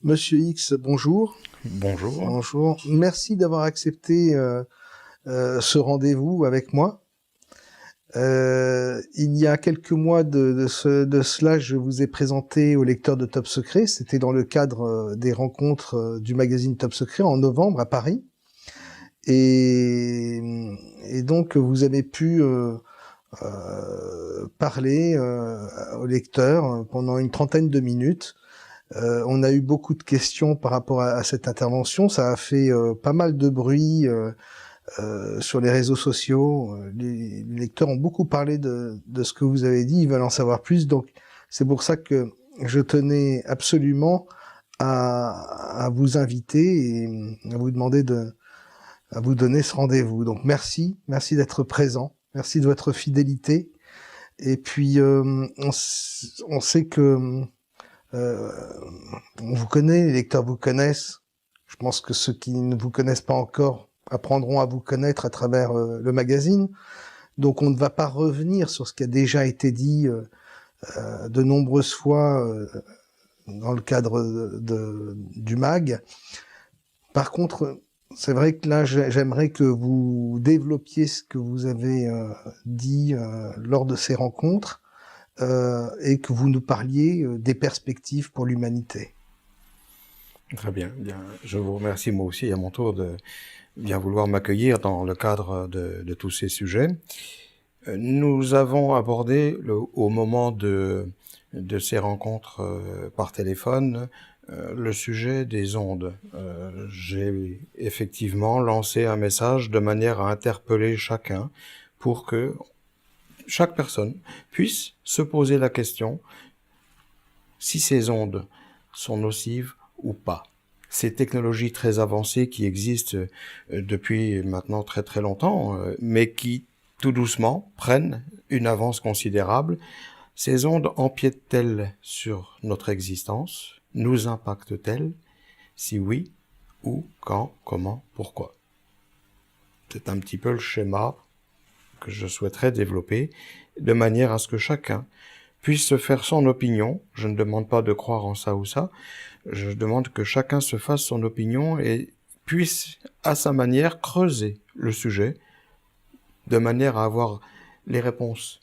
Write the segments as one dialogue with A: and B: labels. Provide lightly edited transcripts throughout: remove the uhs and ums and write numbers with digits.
A: Monsieur X, bonjour.
B: Bonjour.
A: Bonjour. Merci d'avoir accepté ce rendez-vous avec moi. Il y a quelques mois de cela, je vous ai présenté au lecteur de Top Secret. C'était dans le cadre des rencontres du magazine Top Secret en novembre à Paris. Et donc, vous avez pu parler au lecteur pendant une trentaine de minutes. On a eu beaucoup de questions par rapport à cette intervention. Ça a fait pas mal de bruit sur les réseaux sociaux. Les lecteurs ont beaucoup parlé de ce que vous avez dit. Ils veulent en savoir plus. Donc, c'est pour ça que je tenais absolument à vous inviter et à vous demander à vous donner ce rendez-vous. Donc, merci d'être présent. Merci de votre fidélité. Et puis, on sait que on vous connaît, les lecteurs vous connaissent. Je pense que ceux qui ne vous connaissent pas encore apprendront à vous connaître à travers le magazine. Donc on ne va pas revenir sur ce qui a déjà été dit de nombreuses fois dans le cadre du mag. Par contre, c'est vrai que là, j'aimerais que vous développiez ce que vous avez dit lors de ces rencontres. Et que vous nous parliez des perspectives pour l'humanité.
B: Très bien. Je vous remercie moi aussi à mon tour de bien vouloir m'accueillir dans le cadre de tous ces sujets. Nous avons abordé au moment de ces rencontres par téléphone le sujet des ondes. J'ai effectivement lancé un message de manière à interpeller chacun pour que chaque personne puisse se poser la question si ces ondes sont nocives ou pas. Ces technologies très avancées qui existent depuis maintenant très très longtemps, mais qui tout doucement prennent une avance considérable, ces ondes empiètent-elles sur notre existence? Nous impactent-elles? Si oui, où, quand, comment, pourquoi? C'est un petit peu le schéma que je souhaiterais développer, de manière à ce que chacun puisse se faire son opinion. Je ne demande pas de croire en ça ou ça, je demande que chacun se fasse son opinion et puisse, à sa manière, creuser le sujet, de manière à avoir les réponses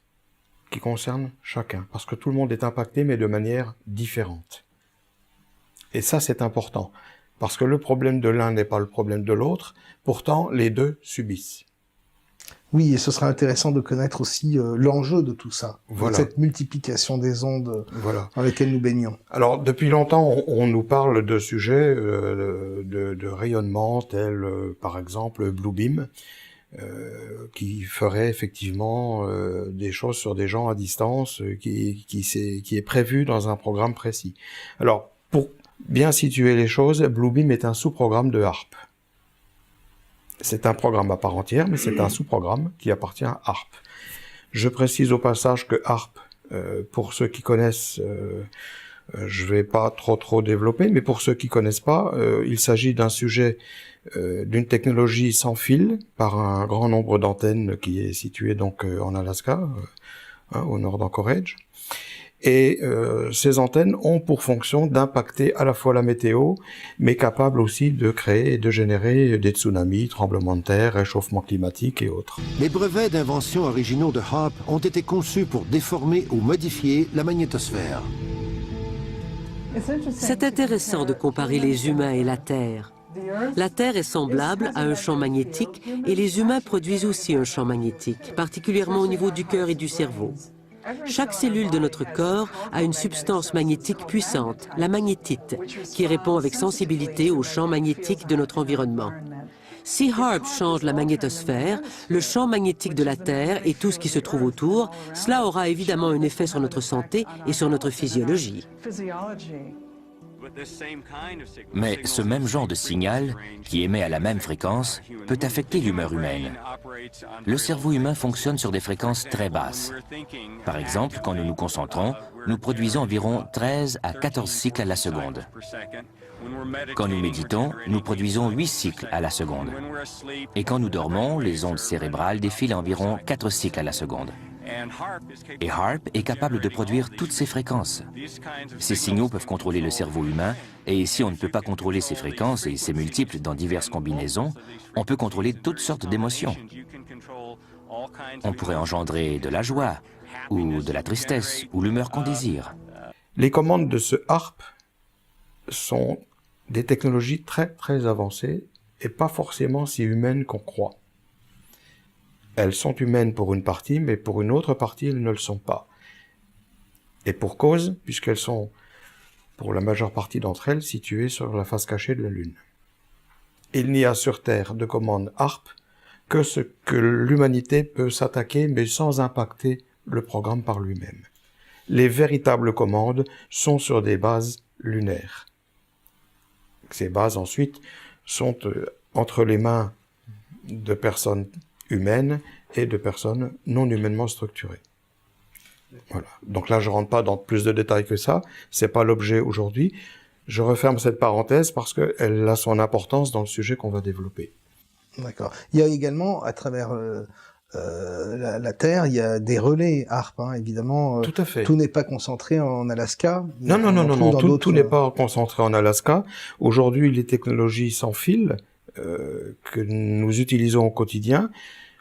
B: qui concernent chacun, parce que tout le monde est impacté, mais de manière différente. Et ça, c'est important, parce que le problème de l'un n'est pas le problème de l'autre, pourtant les deux subissent.
A: Oui, et ce sera intéressant de connaître aussi l'enjeu de tout ça,
B: voilà.
A: De cette multiplication des ondes dans lesquelles nous baignons.
B: Alors, depuis longtemps, on nous parle de sujets de rayonnement, tels par exemple Bluebeam, qui ferait effectivement des choses sur des gens à distance, qui est prévu dans un programme précis. Alors, pour bien situer les choses, Bluebeam est un sous-programme de HARP. C'est un programme à part entière, mais c'est un sous-programme qui appartient à HARP. Je précise au passage que HARP, pour ceux qui connaissent, je vais pas trop développer, mais pour ceux qui connaissent pas, il s'agit d'un sujet, d'une technologie sans fil, par un grand nombre d'antennes qui est situé donc en Alaska, au nord d'Anchorage. Et ces antennes ont pour fonction d'impacter à la fois la météo, mais capables aussi de créer et de générer des tsunamis, tremblements de terre, réchauffement climatique et autres.
C: Les brevets d'invention originaux de HARP ont été conçus pour déformer ou modifier la magnétosphère.
D: C'est intéressant de comparer les humains et la Terre. La Terre est semblable à un champ magnétique et les humains produisent aussi un champ magnétique, particulièrement au niveau du cœur et du cerveau. Chaque cellule de notre corps a une substance magnétique puissante, la magnétite, qui répond avec sensibilité au champ magnétique de notre environnement. Si HARP change la magnétosphère, le champ magnétique de la Terre et tout ce qui se trouve autour, cela aura évidemment un effet sur notre santé et sur notre physiologie.
E: Mais ce même genre de signal, qui émet à la même fréquence, peut affecter l'humeur humaine. Le cerveau humain fonctionne sur des fréquences très basses. Par exemple, quand nous nous concentrons, nous produisons environ 13 à 14 cycles à la seconde. Quand nous méditons, nous produisons 8 cycles à la seconde. Et quand nous dormons, les ondes cérébrales défilent à environ 4 cycles à la seconde. Et HAARP est capable de produire toutes ces fréquences. Ces signaux peuvent contrôler le cerveau humain, et si on ne peut pas contrôler ces fréquences et ces multiples dans diverses combinaisons, on peut contrôler toutes sortes d'émotions. On pourrait engendrer de la joie, ou de la tristesse, ou l'humeur qu'on désire.
B: Les commandes de ce HAARP sont des technologies très très avancées et pas forcément si humaines qu'on croit. Elles sont humaines pour une partie, mais pour une autre partie, elles ne le sont pas. Et pour cause, puisqu'elles sont, pour la majeure partie d'entre elles, situées sur la face cachée de la Lune. Il n'y a sur Terre de commande HAARP que ce que l'humanité peut s'attaquer, mais sans impacter le programme par lui-même. Les véritables commandes sont sur des bases lunaires. Ces bases, ensuite, sont entre les mains de personnes humaines et de personnes non humainement structurées. Voilà. Donc là, je rentre pas dans plus de détails que ça. C'est pas l'objet aujourd'hui. Je referme cette parenthèse parce qu'elle a son importance dans le sujet qu'on va développer.
A: D'accord. Il y a également, à travers la Terre, il y a des relais HAARP, hein, évidemment.
B: Tout à fait.
A: Tout n'est pas concentré en Alaska.
B: Non, tout n'est pas concentré en Alaska. Aujourd'hui, les technologies sans fil que nous utilisons au quotidien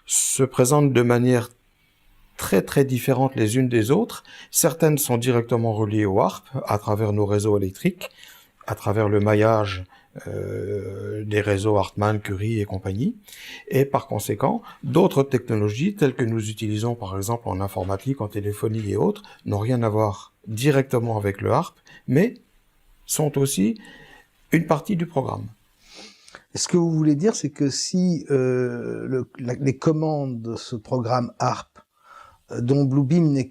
B: se présentent de manière très très différentes les unes des autres. Certaines sont directement reliées au HAARP à travers nos réseaux électriques, à travers le maillage des réseaux Hartmann, Curie et compagnie. Et par conséquent, d'autres technologies telles que nous utilisons par exemple en informatique, en téléphonie et autres, n'ont rien à voir directement avec le HAARP, mais sont aussi une partie du programme.
A: Et ce que vous voulez dire, c'est que si les commandes de ce programme HAARP, dont Bluebeam n'est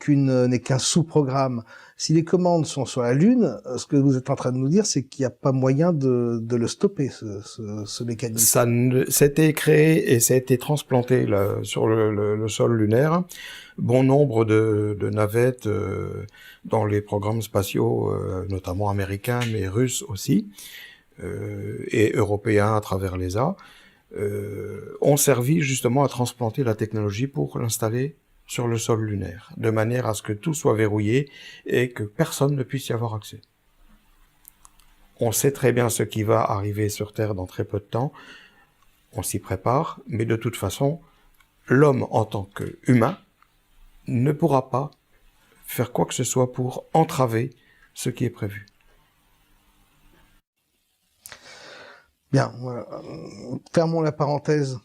A: qu'un sous-programme, si les commandes sont sur la Lune, ce que vous êtes en train de nous dire, c'est qu'il n'y a pas moyen de le stopper, ce mécanisme.
B: C'était créé et ça a été transplanté là, sur le sol lunaire. Bon nombre de navettes dans les programmes spatiaux, notamment américains, mais russes aussi, et européens à travers l'ESA, ont servi justement à transplanter la technologie pour l'installer sur le sol lunaire, de manière à ce que tout soit verrouillé et que personne ne puisse y avoir accès. On sait très bien ce qui va arriver sur Terre dans très peu de temps, on s'y prépare, mais de toute façon, l'homme en tant qu'humain ne pourra pas faire quoi que ce soit pour entraver ce qui est prévu.
A: Bien, voilà. Fermons la parenthèse.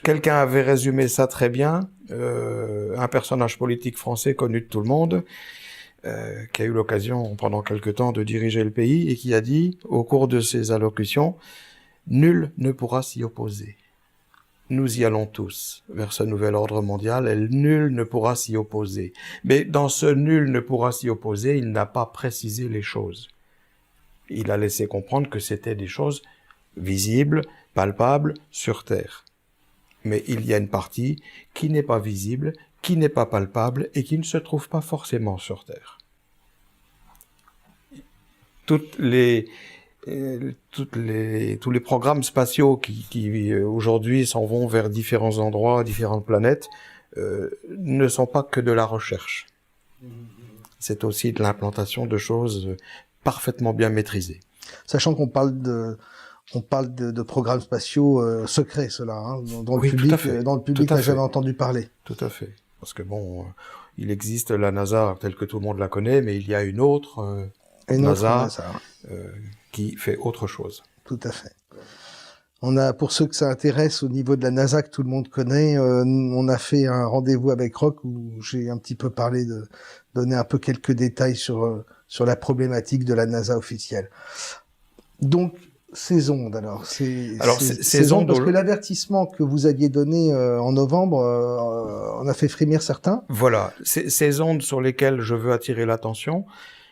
B: Quelqu'un avait résumé ça très bien, un personnage politique français connu de tout le monde, qui a eu l'occasion pendant quelque temps de diriger le pays et qui a dit, au cours de ses allocutions, « Nul ne pourra s'y opposer. Nous y allons tous vers ce nouvel ordre mondial et nul ne pourra s'y opposer. » Mais dans ce « nul ne pourra s'y opposer », il n'a pas précisé les choses. Il a laissé comprendre que c'était des choses visibles, palpables, sur Terre. Mais il y a une partie qui n'est pas visible, qui n'est pas palpable et qui ne se trouve pas forcément sur Terre. Tous les programmes spatiaux qui aujourd'hui s'en vont vers différents endroits, différentes planètes, ne sont pas que de la recherche. C'est aussi de l'implantation de choses parfaitement bien maîtrisées.
A: Sachant qu'on parle de programmes spatiaux secrets, ceux-là, hein, dont
B: oui,
A: le public n'a jamais entendu parler.
B: Tout à fait. Parce que bon, il existe la NASA telle que tout le monde la connaît, mais il y a une autre NASA qui fait autre chose.
A: Tout à fait. On a, pour ceux que ça intéresse, au niveau de la NASA que tout le monde connaît, on a fait un rendez-vous avec Roch où j'ai un petit peu parlé donner un peu quelques détails sur la problématique de la NASA officielle. Donc, ces ondes, ces ondes, parce que l'avertissement que vous aviez donné en novembre en a fait frémir certains.
B: Voilà, ces ondes sur lesquelles je veux attirer l'attention,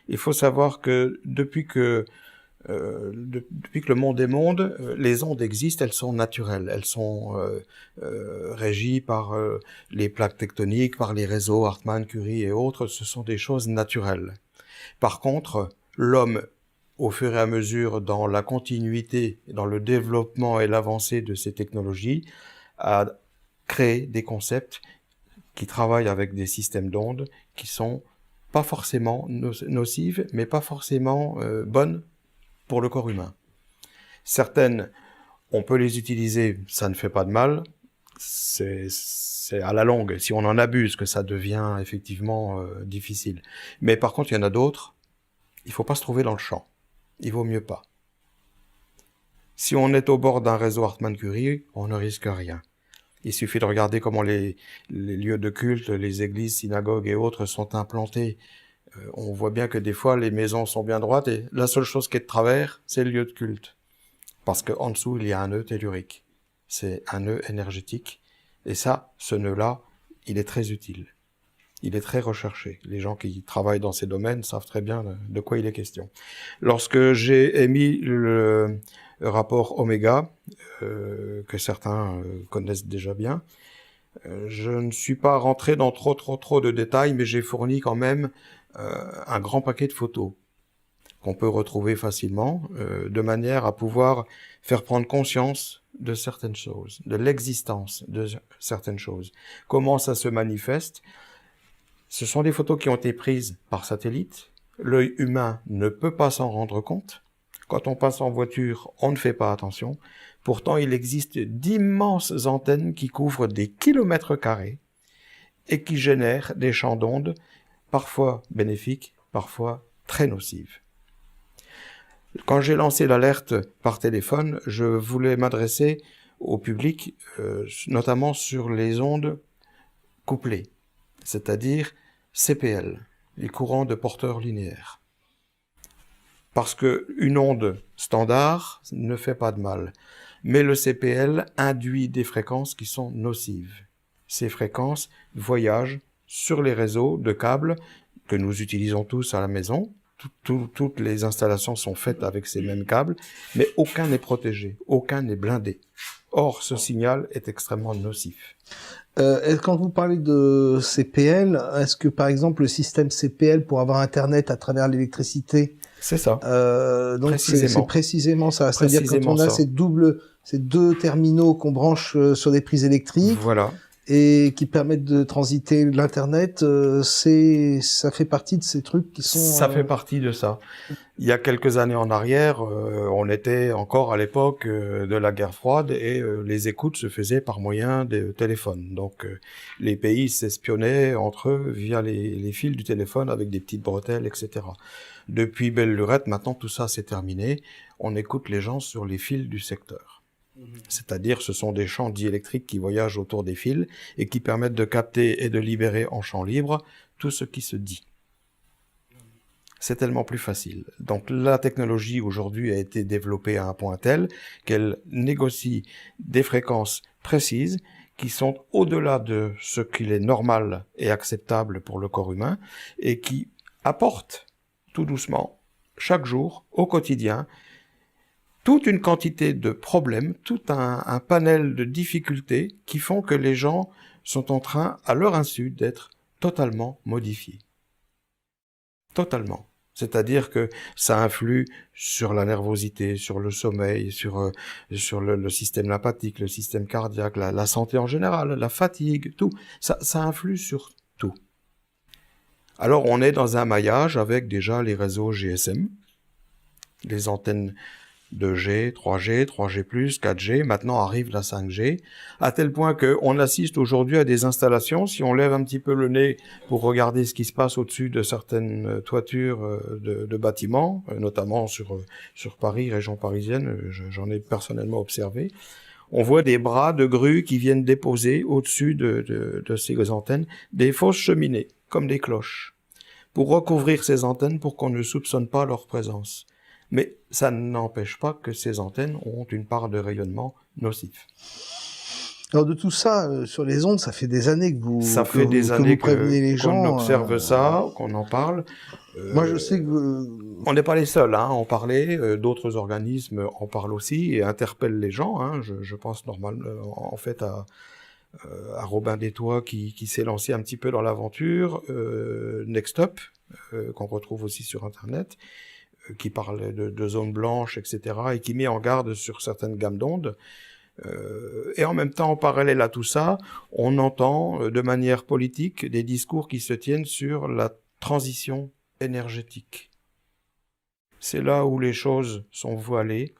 B: il faut savoir que depuis que le monde est monde, les ondes existent, elles sont naturelles, elles sont régies par les plaques tectoniques, par les réseaux Hartmann, Curie et autres, ce sont des choses naturelles. Par contre, l'homme, au fur et à mesure, dans la continuité, dans le développement et l'avancée de ces technologies, a créé des concepts qui travaillent avec des systèmes d'ondes qui sont pas forcément nocives, mais pas forcément bonnes pour le corps humain. Certaines, on peut les utiliser, ça ne fait pas de mal. C'est à la longue, si on en abuse, que ça devient effectivement difficile. Mais par contre, il y en a d'autres, il faut pas se trouver dans le champ. Il vaut mieux pas. Si on est au bord d'un réseau Hartmann-Curie, on ne risque rien. Il suffit de regarder comment les lieux de culte, les églises, synagogues et autres sont implantés. On voit bien que des fois, les maisons sont bien droites et la seule chose qui est de travers, c'est le lieu de culte. Parce qu'en dessous, il y a un nœud tellurique. C'est un nœud énergétique. Et ça, ce nœud-là, il est très utile. Il est très recherché. Les gens qui travaillent dans ces domaines savent très bien de quoi il est question. Lorsque j'ai émis le rapport Oméga, que certains connaissent déjà bien, je ne suis pas rentré dans trop de détails, mais j'ai fourni quand même un grand paquet de photos qu'on peut retrouver facilement, de manière à pouvoir faire prendre conscience de certaines choses, de l'existence de certaines choses. Comment ça se manifeste? Ce sont des photos qui ont été prises par satellite. L'œil humain ne peut pas s'en rendre compte. Quand on passe en voiture, on ne fait pas attention. Pourtant, il existe d'immenses antennes qui couvrent des kilomètres carrés et qui génèrent des champs d'ondes, parfois bénéfiques, parfois très nocives. Quand j'ai lancé l'alerte par téléphone, je voulais m'adresser au public, notamment sur les ondes couplées, c'est-à-dire CPL, les courants de porteurs linéaires. Parce que une onde standard ne fait pas de mal, mais le CPL induit des fréquences qui sont nocives. Ces fréquences voyagent sur les réseaux de câbles que nous utilisons tous à la maison. Toutes les installations sont faites avec ces mêmes câbles, mais aucun n'est protégé, aucun n'est blindé. Or, ce signal est extrêmement nocif.
A: Quand vous parlez de CPL, est-ce que par exemple le système CPL pour avoir Internet à travers l'électricité,
B: c'est ça.
A: Donc c'est précisément ça. C'est-à-dire quand on a ces deux terminaux qu'on branche sur des prises électriques,
B: voilà,
A: et qui permettent de transiter l'internet, ça fait partie de ces trucs qui sont.
B: Ça fait partie de ça. Il y a quelques années en arrière, on était encore à l'époque de la guerre froide et les écoutes se faisaient par moyen des téléphones. Donc les pays s'espionnaient entre eux via les fils du téléphone avec des petites bretelles, etc. Depuis belle lurette, maintenant tout ça c'est terminé. On écoute les gens sur les fils du secteur. C'est-à-dire ce sont des champs diélectriques qui voyagent autour des fils et qui permettent de capter et de libérer en champ libre tout ce qui se dit. C'est tellement plus facile. Donc la technologie aujourd'hui a été développée à un point tel qu'elle négocie des fréquences précises qui sont au-delà de ce qu'il est normal et acceptable pour le corps humain et qui apportent tout doucement, chaque jour, au quotidien, toute une quantité de problèmes, tout un panel de difficultés qui font que les gens sont en train, à leur insu, d'être totalement modifiés. Totalement. C'est-à-dire que ça influe sur la nervosité, sur le sommeil, sur le système lymphatique, le système cardiaque, la santé en général, la fatigue, tout. Ça influe sur tout. Alors on est dans un maillage avec déjà les réseaux GSM, les antennes 2G, 3G, 3G+, 4G, maintenant arrive la 5G, à tel point qu'on assiste aujourd'hui à des installations, si on lève un petit peu le nez pour regarder ce qui se passe au-dessus de certaines toitures de bâtiments, notamment sur Paris, région parisienne, j'en ai personnellement observé, on voit des bras de grues qui viennent déposer au-dessus de ces antennes des fausses cheminées, comme des cloches, pour recouvrir ces antennes pour qu'on ne soupçonne pas leur présence. Mais ça n'empêche pas que ces antennes ont une part de rayonnement nocif.
A: Alors de tout ça, sur les ondes, ça fait des années que vous
B: prévenez
A: les gens.
B: Qu'on observe ça, qu'on en parle.
A: Moi, je sais que
B: on n'est pas les seuls à en parler. D'autres organismes en parlent aussi et interpellent les gens. Je pense normalement, en fait, à Robin Détois qui s'est lancé un petit peu dans l'aventure. Nextop, qu'on retrouve aussi sur Internet, qui parle de zones blanches, etc., et qui met en garde sur certaines gammes d'ondes. Et en même temps, en parallèle à tout ça, on entend de manière politique des discours qui se tiennent sur la transition énergétique. C'est là où les choses sont voilées,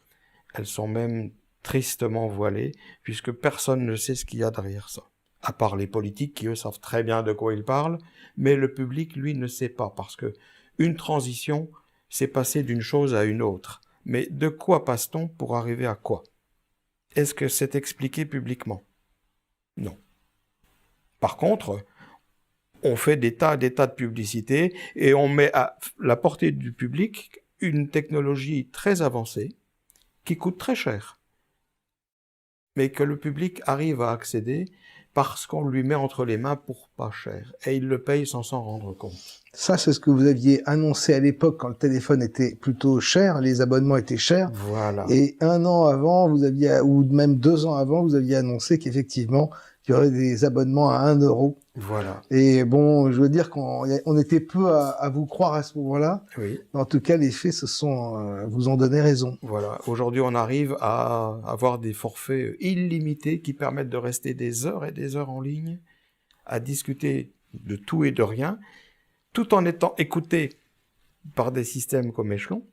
B: elles sont même tristement voilées, puisque personne ne sait ce qu'il y a derrière ça. À part les politiques qui, eux, savent très bien de quoi ils parlent, mais le public, lui, ne sait pas, parce que une transition, c'est passer d'une chose à une autre. Mais de quoi passe-t-on pour arriver à quoi? Est-ce que c'est expliqué publiquement? Non. Par contre, on fait des tas de publicités et on met à la portée du public une technologie très avancée qui coûte très cher, mais que le public arrive à accéder parce qu'on lui met entre les mains pour pas cher. Et il le paye sans s'en rendre compte.
A: Ça, c'est ce que vous aviez annoncé à l'époque quand le téléphone était plutôt cher, les abonnements étaient chers.
B: Voilà.
A: Et 1 an avant, vous aviez, ou même 2 ans avant, vous aviez annoncé qu'effectivement, il y aurait des abonnements à 1 euro.
B: Voilà.
A: Et bon, je veux dire qu'on était peu à vous croire à ce moment-là.
B: Oui.
A: Mais en tout cas, les faits vous ont donné raison.
B: Voilà. Aujourd'hui, on arrive à avoir des forfaits illimités qui permettent de rester des heures et des heures en ligne, à discuter de tout et de rien, tout en étant écouté par des systèmes comme Échelon,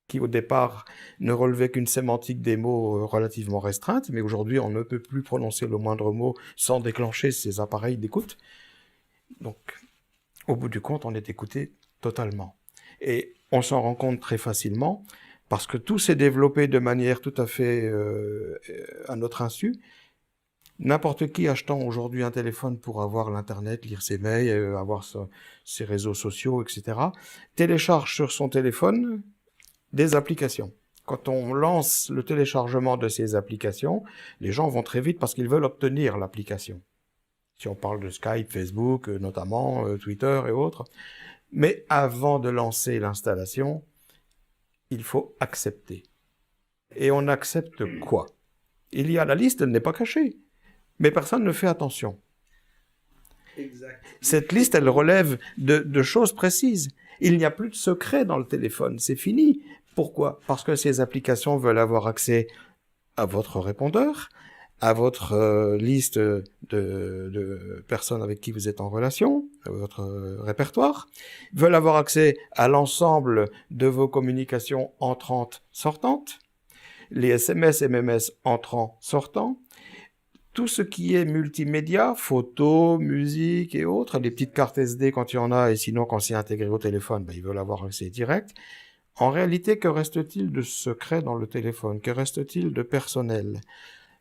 B: qui au départ ne relevaient qu'une sémantique des mots relativement restreinte, mais aujourd'hui on ne peut plus prononcer le moindre mot sans déclencher ces appareils d'écoute. Donc, au bout du compte, on est écouté totalement. Et on s'en rend compte très facilement, parce que tout s'est développé de manière tout à fait à notre insu. N'importe qui achetant aujourd'hui un téléphone pour avoir l'Internet, lire ses mails, avoir ses réseaux sociaux, etc., télécharge sur son téléphone des applications. Quand on lance le téléchargement de ces applications, les gens vont très vite parce qu'ils veulent obtenir l'application. Si on parle de Skype, Facebook, notamment, Twitter et autres. Mais avant de lancer l'installation, il faut accepter. Et on accepte quoi? Il y a la liste, elle n'est pas cachée. Mais personne ne fait attention.
A: Exact.
B: Cette liste, elle relève de choses précises. Il n'y a plus de secret dans le téléphone, c'est fini. Pourquoi? Parce que ces applications veulent avoir accès à votre répondeur, à votre liste de personnes avec qui vous êtes en relation, à votre répertoire, veulent avoir accès à l'ensemble de vos communications entrantes, sortantes, les SMS, MMS entrants, sortants, tout ce qui est multimédia, photos, musique et autres, les petites cartes SD quand il y en a, et sinon quand c'est intégré au téléphone, ils veulent avoir accès direct. En réalité, que reste-t-il de secret dans le téléphone? Que reste-t-il de personnel?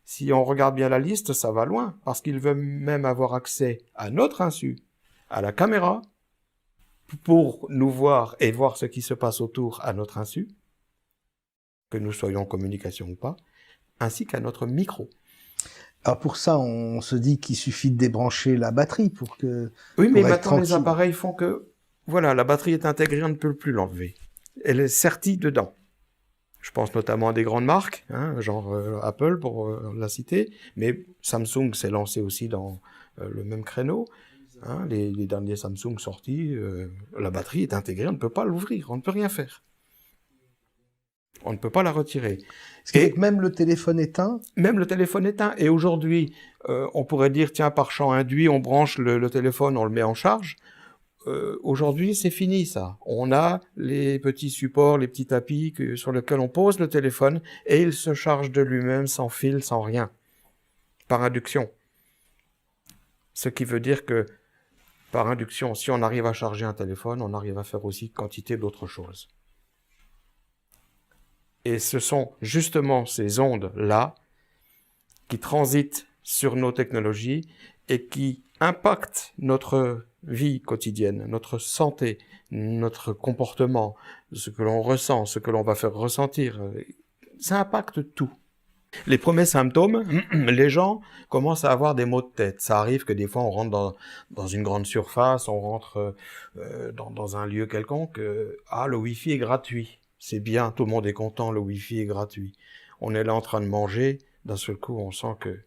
B: Si on regarde bien la liste, ça va loin, parce qu'ils veulent même avoir accès à notre insu, à la caméra, pour nous voir et voir ce qui se passe autour à notre insu, que nous soyons en communication ou pas, ainsi qu'à notre micro.
A: Alors pour ça, on se dit qu'il suffit de débrancher la batterie pour que...
B: Oui, mais
A: pour être
B: maintenant les
A: tranquille.
B: appareils font que, voilà, la batterie est intégrée, on ne peut plus l'enlever. Elle est sertie dedans. Je pense notamment à des grandes marques, genre Apple pour la citer, mais Samsung s'est lancé aussi dans le même créneau. Les derniers Samsung sortis, la batterie est intégrée, on ne peut pas l'ouvrir, on ne peut rien faire. On ne peut pas la retirer.
A: Ce qui fait que même le téléphone éteint.
B: Même le téléphone éteint. Et aujourd'hui, on pourrait dire, tiens, par champ induit, on branche le téléphone, on le met en charge. Aujourd'hui, c'est fini ça. On a les petits supports, les petits tapis sur lesquels on pose le téléphone et il se charge de lui-même sans fil, sans rien. Par induction. Ce qui veut dire que, par induction, si on arrive à charger un téléphone, on arrive à faire aussi quantité d'autres choses. Et ce sont justement ces ondes-là qui transitent sur nos technologies et qui impactent notre vie quotidienne, notre santé, notre comportement, ce que l'on ressent, ce que l'on va faire ressentir. Ça impacte tout. Les premiers symptômes, les gens commencent à avoir des maux de tête. Ça arrive que des fois on rentre dans une grande surface, on rentre dans un lieu quelconque. Le Wi-Fi est gratuit. C'est bien, tout le monde est content, le Wi-Fi est gratuit. On est là en train de manger, d'un seul coup on sent que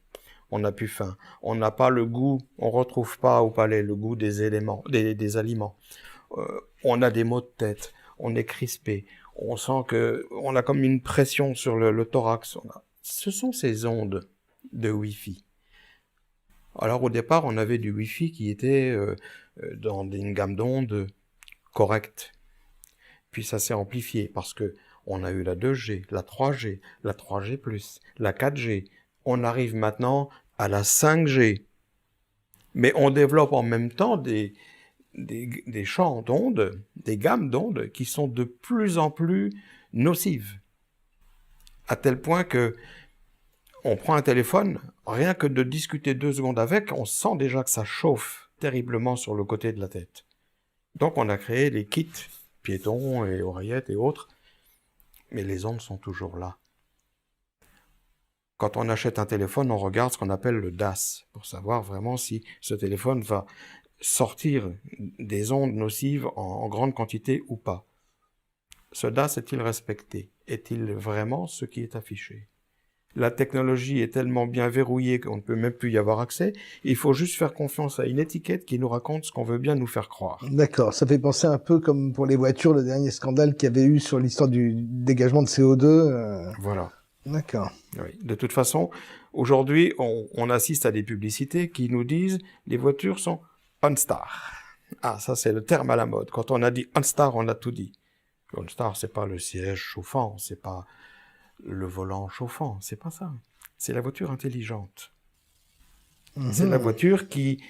B: on n'a plus faim. On n'a pas le goût, on retrouve pas au palais le goût des éléments, des aliments. On a des maux de tête, on est crispé, on sent que on a comme une pression sur le thorax. ce sont ces ondes de Wi-Fi. Alors au départ, on avait du Wi-Fi qui était dans une gamme d'ondes correcte. Puis ça s'est amplifié parce que on a eu la 2G, la 3G, la 3G+, la 4G. On arrive maintenant à la 5G. Mais on développe en même temps des champs d'ondes, des gammes d'ondes qui sont de plus en plus nocives. À tel point que on prend un téléphone, rien que de discuter 2 secondes avec, on sent déjà que ça chauffe terriblement sur le côté de la tête. Donc on a créé les kits piétons et oreillettes et autres, mais les ondes sont toujours là. Quand on achète un téléphone, on regarde ce qu'on appelle le DAS, pour savoir vraiment si ce téléphone va sortir des ondes nocives en grande quantité ou pas. Ce DAS est-il respecté? Est-il vraiment ce qui est affiché? La technologie est tellement bien verrouillée qu'on ne peut même plus y avoir accès. Il faut juste faire confiance à une étiquette qui nous raconte ce qu'on veut bien nous faire croire.
A: D'accord, ça fait penser un peu comme pour les voitures, le dernier scandale qu'il y avait eu sur l'histoire du dégagement de CO2.
B: Voilà.
A: D'accord.
B: Oui. De toute façon, aujourd'hui, on assiste à des publicités qui nous disent « les voitures sont OnStar ». Ah, ça c'est le terme à la mode. Quand on a dit OnStar, on a tout dit. OnStar, c'est pas le siège chauffant, c'est pas le volant chauffant, c'est pas ça. C'est la voiture intelligente. C'est la voiture qui,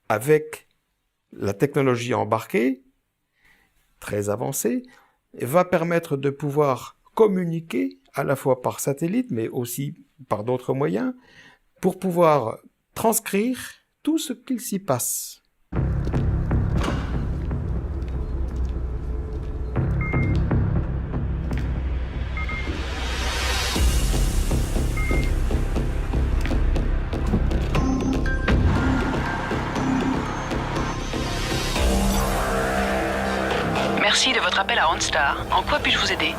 B: avec la technologie embarquée, très avancée, va permettre de pouvoir communiquer à la fois par satellite, mais aussi par d'autres moyens, pour pouvoir transcrire tout ce qu'il s'y passe.
F: Merci de votre appel à OnStar. En quoi puis-je vous aider?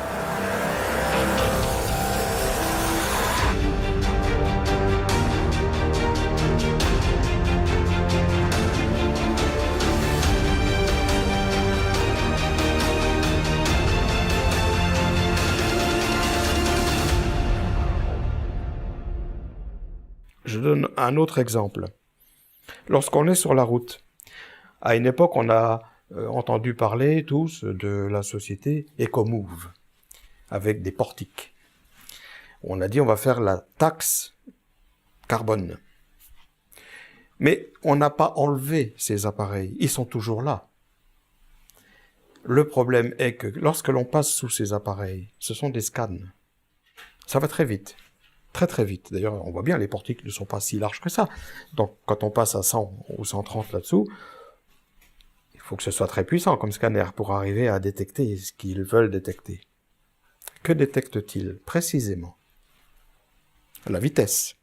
B: Je donne un autre exemple. Lorsqu'on est sur la route, à une époque, on a entendu parler tous de la société Ecomove, avec des portiques. On a dit on va faire la taxe carbone. Mais on n'a pas enlevé ces appareils, ils sont toujours là. Le problème est que lorsque l'on passe sous ces appareils, ce sont des scans. Ça va très vite. Très très vite. D'ailleurs, on voit bien, les portiques ne sont pas si larges que ça. Donc, quand on passe à 100 ou 130 là-dessous, il faut que ce soit très puissant comme scanner pour arriver à détecter ce qu'ils veulent détecter. Que détectent-ils précisément? La vitesse.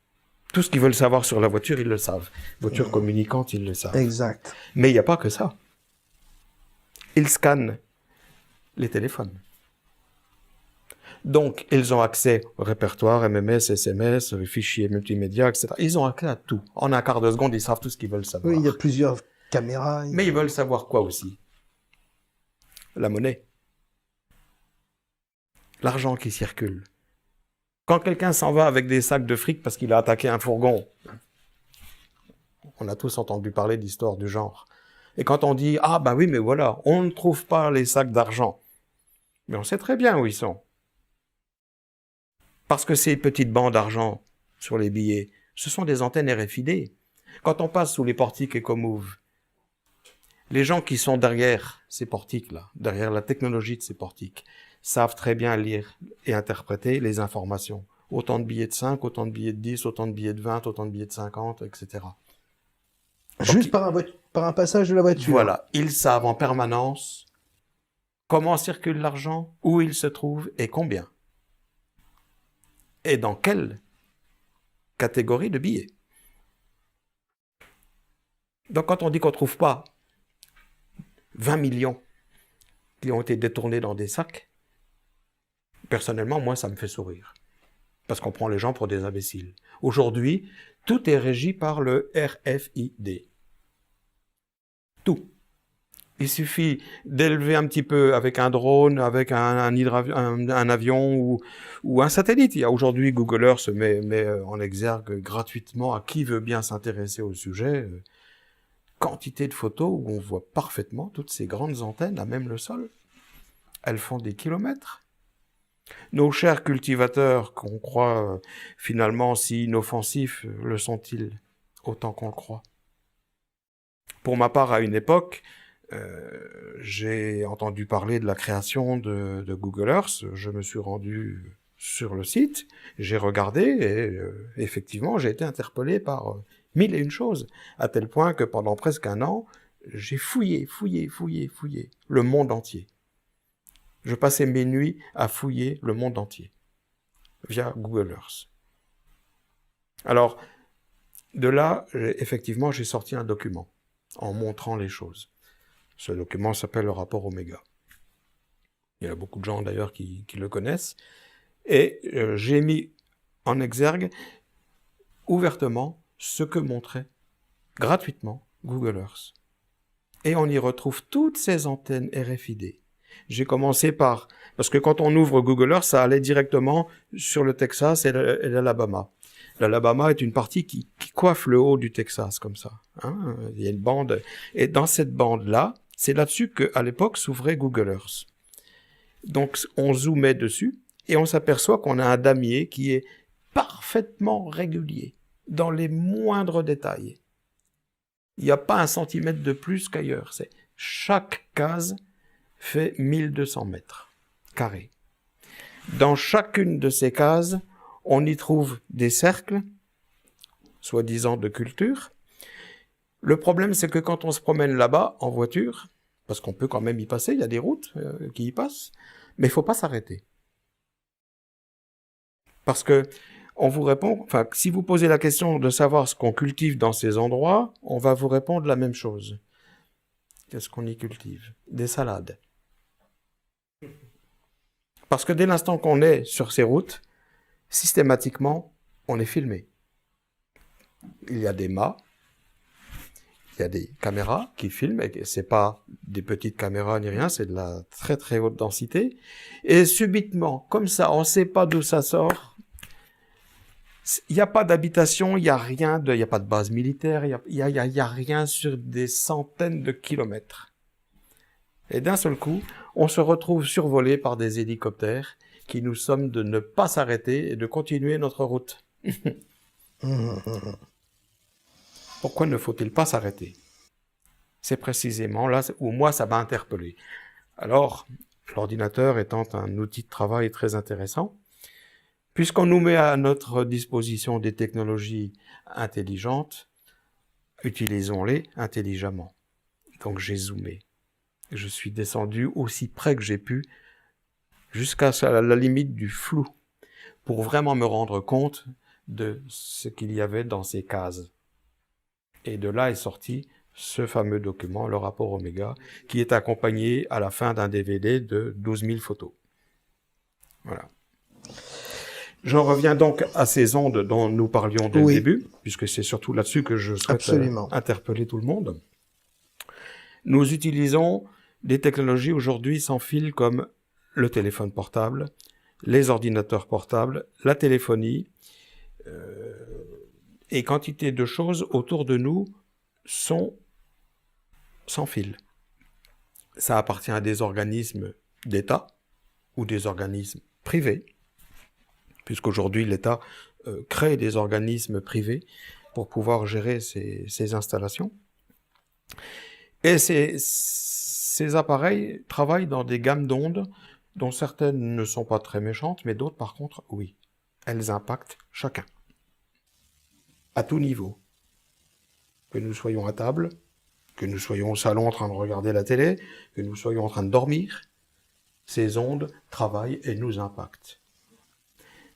B: Tout ce qu'ils veulent savoir sur la voiture, ils le savent. Voiture communicante, ils le savent.
A: Exact.
B: Mais il n'y a pas que ça. Ils scannent les téléphones. Donc, ils ont accès au répertoire, MMS, SMS, fichiers multimédia, etc. Ils ont accès à tout. En un quart de seconde, ils savent tout ce qu'ils veulent savoir.
A: Oui, il y a plusieurs caméras.
B: Mais ils veulent savoir quoi aussi? La monnaie. L'argent qui circule. Quand quelqu'un s'en va avec des sacs de fric parce qu'il a attaqué un fourgon, on a tous entendu parler d'histoires du genre. Et quand on dit « Ah, bah oui, mais voilà, on ne trouve pas les sacs d'argent », mais on sait très bien où ils sont. Parce que ces petites bandes d'argent sur les billets, ce sont des antennes RFID. Quand on passe sous les portiques Ecomove, les gens qui sont derrière ces portiques-là, derrière la technologie de ces portiques, savent très bien lire et interpréter les informations. Autant de billets de 5, autant de billets de 10, autant de billets de 20, autant de billets de 50, etc.
A: Juste par un passage de la voiture.
B: Voilà, ils savent en permanence comment circule l'argent, où il se trouve et combien. Et dans quelle catégorie de billets. Donc quand on dit qu'on ne trouve pas 20 millions qui ont été détournés dans des sacs, personnellement, moi, ça me fait sourire. Parce qu'on prend les gens pour des imbéciles. Aujourd'hui, tout est régi par le RFID. Tout. Il suffit d'élever un petit peu avec un drone, avec un avion ou un satellite. Il y a aujourd'hui Google Earth met en exergue gratuitement à qui veut bien s'intéresser au sujet. Quantité de photos où on voit parfaitement toutes ces grandes antennes à même le sol. Elles font des kilomètres. Nos chers cultivateurs, qu'on croit finalement si inoffensifs, le sont-ils autant qu'on le croit? Pour ma part, à une époque, j'ai entendu parler de la création de Google Earth. Je me suis rendu sur le site, j'ai regardé et effectivement, j'ai été interpellé par mille et une choses, à tel point que pendant presque un an, j'ai fouillé le monde entier. Je passais mes nuits à fouiller le monde entier via Google Earth. Alors, de là, effectivement, j'ai sorti un document en montrant les choses. Ce document s'appelle le rapport Oméga. Il y a beaucoup de gens d'ailleurs qui le connaissent. Et j'ai mis en exergue ouvertement ce que montrait gratuitement Google Earth. Et on y retrouve toutes ces antennes RFID. J'ai commencé parce que quand on ouvre Google Earth, ça allait directement sur le Texas et l'Alabama. L'Alabama est une partie qui coiffe le haut du Texas, comme ça. Hein. Il y a une bande. Et dans cette bande-là, c'est là-dessus qu'à l'époque s'ouvrait Google Earth. Donc on zoomait dessus et on s'aperçoit qu'on a un damier qui est parfaitement régulier, dans les moindres détails. Il n'y a pas un centimètre de plus qu'ailleurs. Chaque case fait 1200 mètres carrés. Dans chacune de ces cases, on y trouve des cercles, soi-disant de culture. Le problème, c'est que quand on se promène là-bas, en voiture, parce qu'on peut quand même y passer, il y a des routes qui y passent, mais il ne faut pas s'arrêter. Parce que on vous répond, si vous posez la question de savoir ce qu'on cultive dans ces endroits, on va vous répondre la même chose. Qu'est-ce qu'on y cultive? Des salades. Parce que dès l'instant qu'on est sur ces routes, systématiquement, on est filmé. Il y a des mâts, il y a des caméras qui filment, et c'est pas des petites caméras ni rien, c'est de la très très haute densité. Et subitement, comme ça, on ne sait pas d'où ça sort. Il n'y a pas d'habitation, il n'y a rien, il n'y a pas de base militaire, il y a rien sur des centaines de kilomètres. Et d'un seul coup, on se retrouve survolé par des hélicoptères qui nous somment de ne pas s'arrêter et de continuer notre route. Pourquoi ne faut-il pas s'arrêter? C'est précisément là où moi ça m'a interpellé. Alors, l'ordinateur étant un outil de travail très intéressant, puisqu'on nous met à notre disposition des technologies intelligentes, utilisons-les intelligemment. Donc j'ai zoomé. Je suis descendu aussi près que j'ai pu, jusqu'à la limite du flou, pour vraiment me rendre compte de ce qu'il y avait dans ces cases. Et de là est sorti ce fameux document, le rapport Oméga, qui est accompagné à la fin d'un DVD de 12 000 photos. Voilà. J'en reviens donc à ces ondes dont nous parlions dès le début, puisque c'est surtout là-dessus que je souhaite interpeller tout le monde. Nous utilisons des technologies aujourd'hui sans fil comme le téléphone portable, les ordinateurs portables, la téléphonie, et quantité de choses autour de nous sont sans fil. Ça appartient à des organismes d'État ou des organismes privés, puisqu'aujourd'hui l'État crée des organismes privés pour pouvoir gérer ces installations. Et ces appareils travaillent dans des gammes d'ondes dont certaines ne sont pas très méchantes, mais d'autres par contre, oui. Elles impactent chacun. À tout niveau. Que nous soyons à table, que nous soyons au salon en train de regarder la télé, que nous soyons en train de dormir, ces ondes travaillent et nous impactent.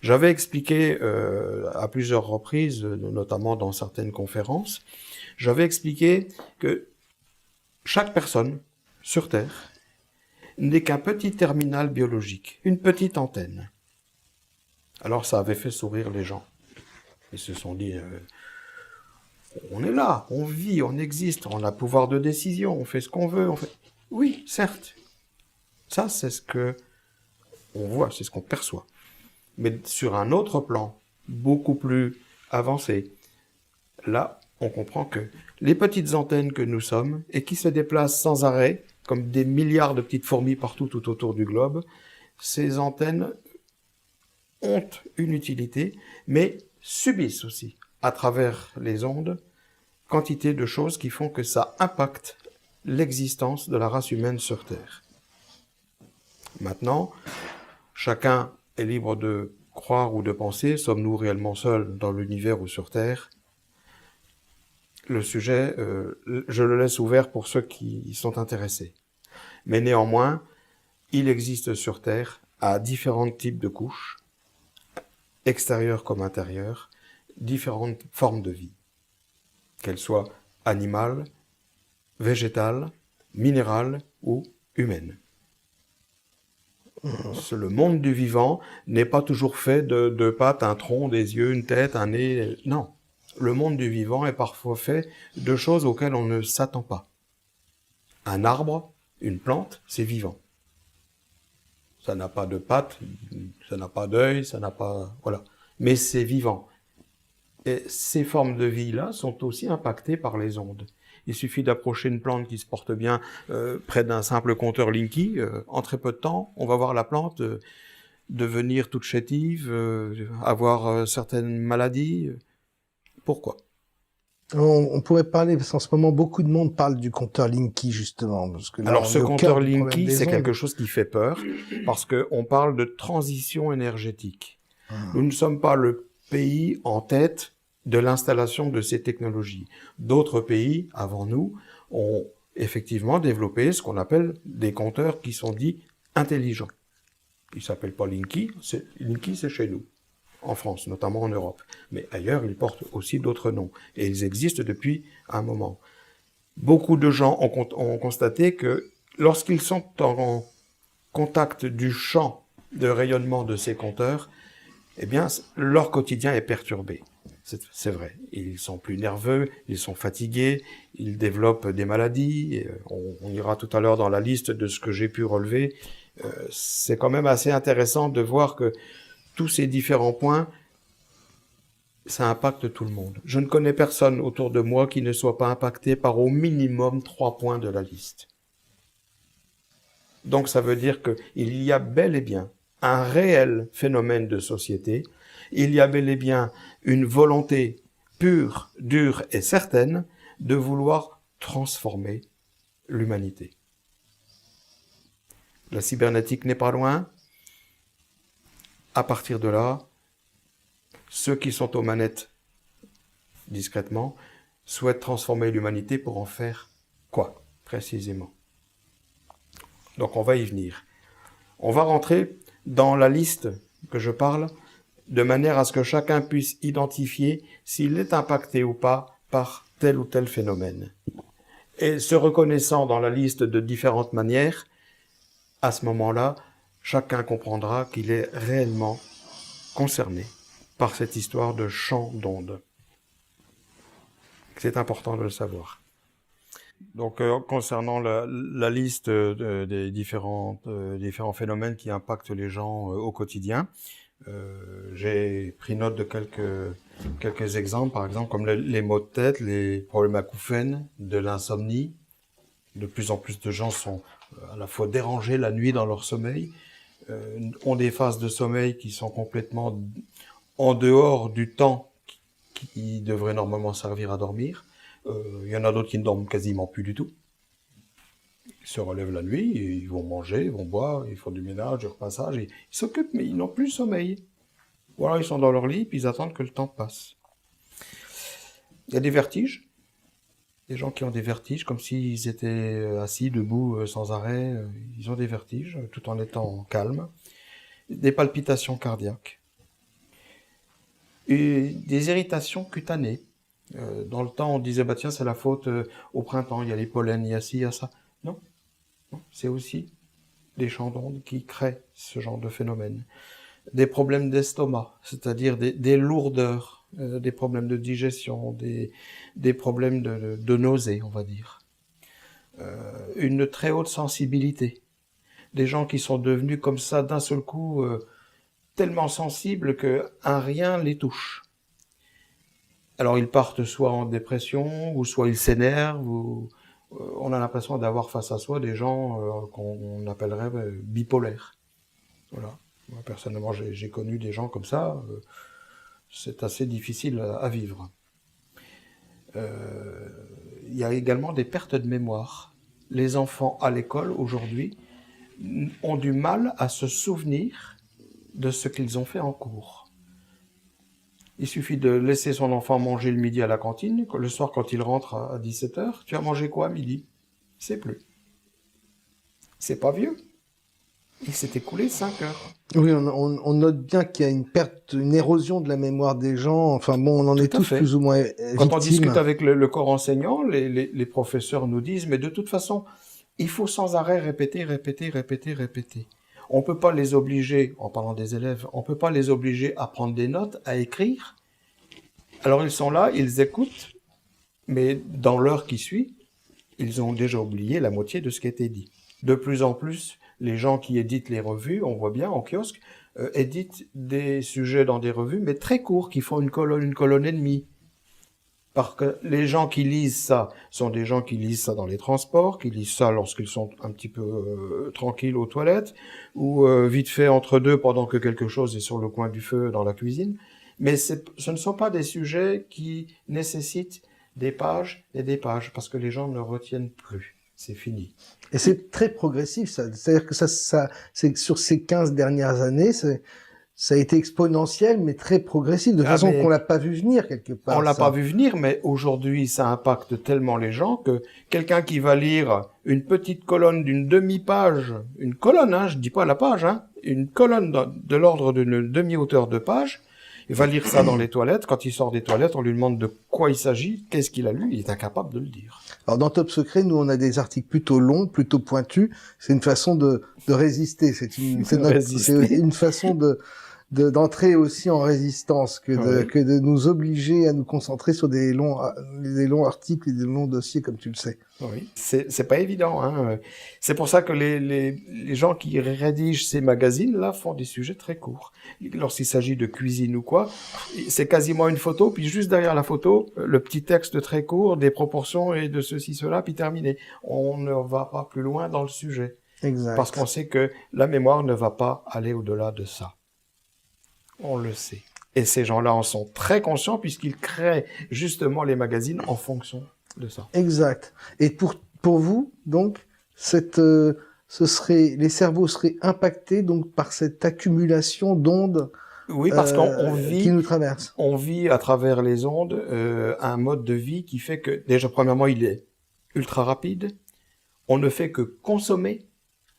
B: J'avais expliqué à plusieurs reprises, notamment dans certaines conférences, j'avais expliqué que chaque personne sur Terre n'est qu'un petit terminal biologique, une petite antenne. Alors ça avait fait sourire les gens. Ils se sont dit, On est là, on vit, on existe, on a pouvoir de décision, on fait ce qu'on veut. Oui, certes. Ça, c'est ce que on voit, c'est ce qu'on perçoit. Mais sur un autre plan, beaucoup plus avancé, là, on comprend que les petites antennes que nous sommes, et qui se déplacent sans arrêt, comme des milliards de petites fourmis partout tout autour du globe, ces antennes ont une utilité, mais subissent aussi, à travers les ondes, quantité de choses qui font que ça impacte l'existence de la race humaine sur Terre. Maintenant, chacun est libre de croire ou de penser, sommes-nous réellement seuls dans l'univers ou sur Terre? Le sujet, je le laisse ouvert pour ceux qui y sont intéressés. Mais néanmoins, il existe sur Terre, à différents types de couches, extérieures comme intérieures, différentes formes de vie, qu'elles soient animales, végétales, minérales ou humaines. Le monde du vivant n'est pas toujours fait de pattes, un tronc, des yeux, une tête, un nez. Non. Le monde du vivant est parfois fait de choses auxquelles on ne s'attend pas. Un arbre, une plante, c'est vivant. Ça n'a pas de pattes, ça n'a pas d'œil, ça n'a pas... Voilà. Mais c'est vivant. Et ces formes de vie-là sont aussi impactées par les ondes. Il suffit d'approcher une plante qui se porte bien près d'un simple compteur Linky. En très peu de temps, on va voir la plante devenir toute chétive, avoir certaines maladies. Pourquoi?
A: On pourrait parler, parce qu'en ce moment, beaucoup de monde parle du compteur Linky, justement. Parce que là,
B: alors,
A: on
B: ce
A: est au
B: compteur
A: cœur du problème
B: Linky,
A: des
B: c'est
A: ondes.
B: quelque chose qui fait peur, parce qu'on parle de transition énergétique. Nous ne sommes pas le pays en tête de l'installation de ces technologies. D'autres pays, avant nous, ont effectivement développé ce qu'on appelle des compteurs qui sont dits intelligents. Ils ne s'appellent pas Linky, Linky c'est chez nous, en France, notamment en Europe. Mais ailleurs, ils portent aussi d'autres noms. Et ils existent depuis un moment. Beaucoup de gens ont constaté que lorsqu'ils sont en contact du champ de rayonnement de ces compteurs, eh bien, leur quotidien est perturbé. C'est vrai. Ils sont plus nerveux, ils sont fatigués, ils développent des maladies. Et on ira tout à l'heure dans la liste de ce que j'ai pu relever. C'est quand même assez intéressant de voir que tous ces différents points, ça impacte tout le monde. Je ne connais personne autour de moi qui ne soit pas impacté par au minimum 3 points de la liste. Donc ça veut dire qu'il y a bel et bien un réel phénomène de société, il y a bel et bien une volonté pure, dure et certaine de vouloir transformer l'humanité. La cybernétique n'est pas loin. À partir de là, ceux qui sont aux manettes, discrètement, souhaitent transformer l'humanité pour en faire quoi, précisément? Donc on va y venir. On va rentrer dans la liste que je parle, de manière à ce que chacun puisse identifier s'il est impacté ou pas par tel ou tel phénomène. Et se reconnaissant dans la liste de différentes manières, à ce moment-là, chacun comprendra qu'il est réellement concerné par cette histoire de champ d'ondes. C'est important de le savoir. Donc, concernant la liste des différents phénomènes qui impactent les gens au quotidien, j'ai pris note de quelques exemples, par exemple comme les maux de tête, les problèmes acouphènes, de l'insomnie. De plus en plus de gens sont à la fois dérangés la nuit dans leur sommeil, ont des phases de sommeil qui sont complètement en dehors du temps qui devrait normalement servir à dormir. Il y en a d'autres qui ne dorment quasiment plus du tout. Ils se relèvent la nuit, ils vont manger, ils vont boire, ils font du ménage, du repassage, ils s'occupent, mais ils n'ont plus sommeil. Ou alors ils sont dans leur lit, puis ils attendent que le temps passe. Il y a des vertiges. Des gens qui ont des vertiges, comme s'ils étaient assis, debout, sans arrêt. Ils ont des vertiges, tout en étant calmes. Des palpitations cardiaques. Et des irritations cutanées. Dans le temps, on disait, bah tiens, c'est la faute au printemps, il y a les pollens, il y a ci, il y a ça. Non, c'est aussi des champs d'ondes qui créent ce genre de phénomène. Des problèmes d'estomac, c'est-à-dire des lourdeurs des problèmes de digestion, des problèmes de nausée, on va dire. Une très haute sensibilité. Des gens qui sont devenus comme ça d'un seul coup tellement sensibles qu'un rien les touche. Alors ils partent soit en dépression, ou soit ils s'énervent, ou on a l'impression d'avoir face à soi des gens qu'on appellerait bipolaires. Voilà. Moi, personnellement, j'ai connu des gens comme ça. C'est assez difficile à vivre. Il y a également des pertes de mémoire. Les enfants à l'école, aujourd'hui, ont du mal à se souvenir de ce qu'ils ont fait en cours. Il suffit de laisser son enfant manger le midi à la cantine. Le soir, quand il rentre à 17h, tu as mangé quoi à midi? Il ne sait plus. C'est pas vieux. Il s'est écoulé 5 heures.
A: Oui, on note bien qu'il y a une perte, une érosion de la mémoire des gens. Enfin bon, on en est tous plus ou moins victimes.
B: Quand on discute avec le corps enseignant, les professeurs nous disent, mais de toute façon, il faut sans arrêt répéter. On ne peut pas les obliger, en parlant des élèves, on ne peut pas les obliger à prendre des notes, à écrire. Alors ils sont là, ils écoutent, mais dans l'heure qui suit, ils ont déjà oublié la moitié de ce qui a été dit. De plus en plus, les gens qui éditent les revues, on voit bien en kiosque, éditent des sujets dans des revues, mais très courts, qui font une colonne et demie. Parce que les gens qui lisent ça sont des gens qui lisent ça dans les transports, qui lisent ça lorsqu'ils sont un petit peu tranquilles aux toilettes, ou vite fait entre deux pendant que quelque chose est sur le coin du feu dans la cuisine. Mais ce ne sont pas des sujets qui nécessitent des pages et des pages, parce que les gens ne retiennent plus. C'est fini.
A: Et c'est très progressif, ça. C'est-à-dire que ça, c'est sur ces 15 dernières années, ça a été exponentiel, mais très progressif, de façon qu'on l'a pas vu venir quelque part.
B: On l'a pas vu venir, mais aujourd'hui, ça impacte tellement les gens que quelqu'un qui va lire une petite colonne d'une demi-page, une colonne, hein, je dis pas la page, hein, une colonne de l'ordre d'une demi-hauteur de page, il va lire ça dans les toilettes. Quand il sort des toilettes, on lui demande de quoi il s'agit, qu'est-ce qu'il a lu, il est incapable de le dire.
A: Alors dans Top Secret, nous on a des articles plutôt longs, plutôt pointus. C'est une façon de résister. C'est une façon d'entrer aussi en résistance que de nous obliger à nous concentrer sur des longs articles et des longs dossiers, comme tu le sais.
B: Oui, c'est pas évident, hein. C'est pour ça que les gens qui rédigent ces magazines-là font des sujets très courts. Lorsqu'il s'agit de cuisine ou quoi, c'est quasiment une photo, puis juste derrière la photo, le petit texte très court, des proportions et de ceci, cela, puis terminé. On ne va pas plus loin dans le sujet.
A: Exact.
B: Parce qu'on sait que la mémoire ne va pas aller au-delà de ça. On le sait. Et ces gens-là en sont très conscients puisqu'ils créent justement les magazines en fonction de ça.
A: Exact. Et pour vous, donc, les cerveaux seraient impactés donc par cette accumulation d'ondes.
B: Oui, parce qu'on vit,
A: qui nous traverse.
B: On vit à travers les ondes un mode de vie qui fait que, déjà, premièrement, il est ultra rapide. On ne fait que consommer,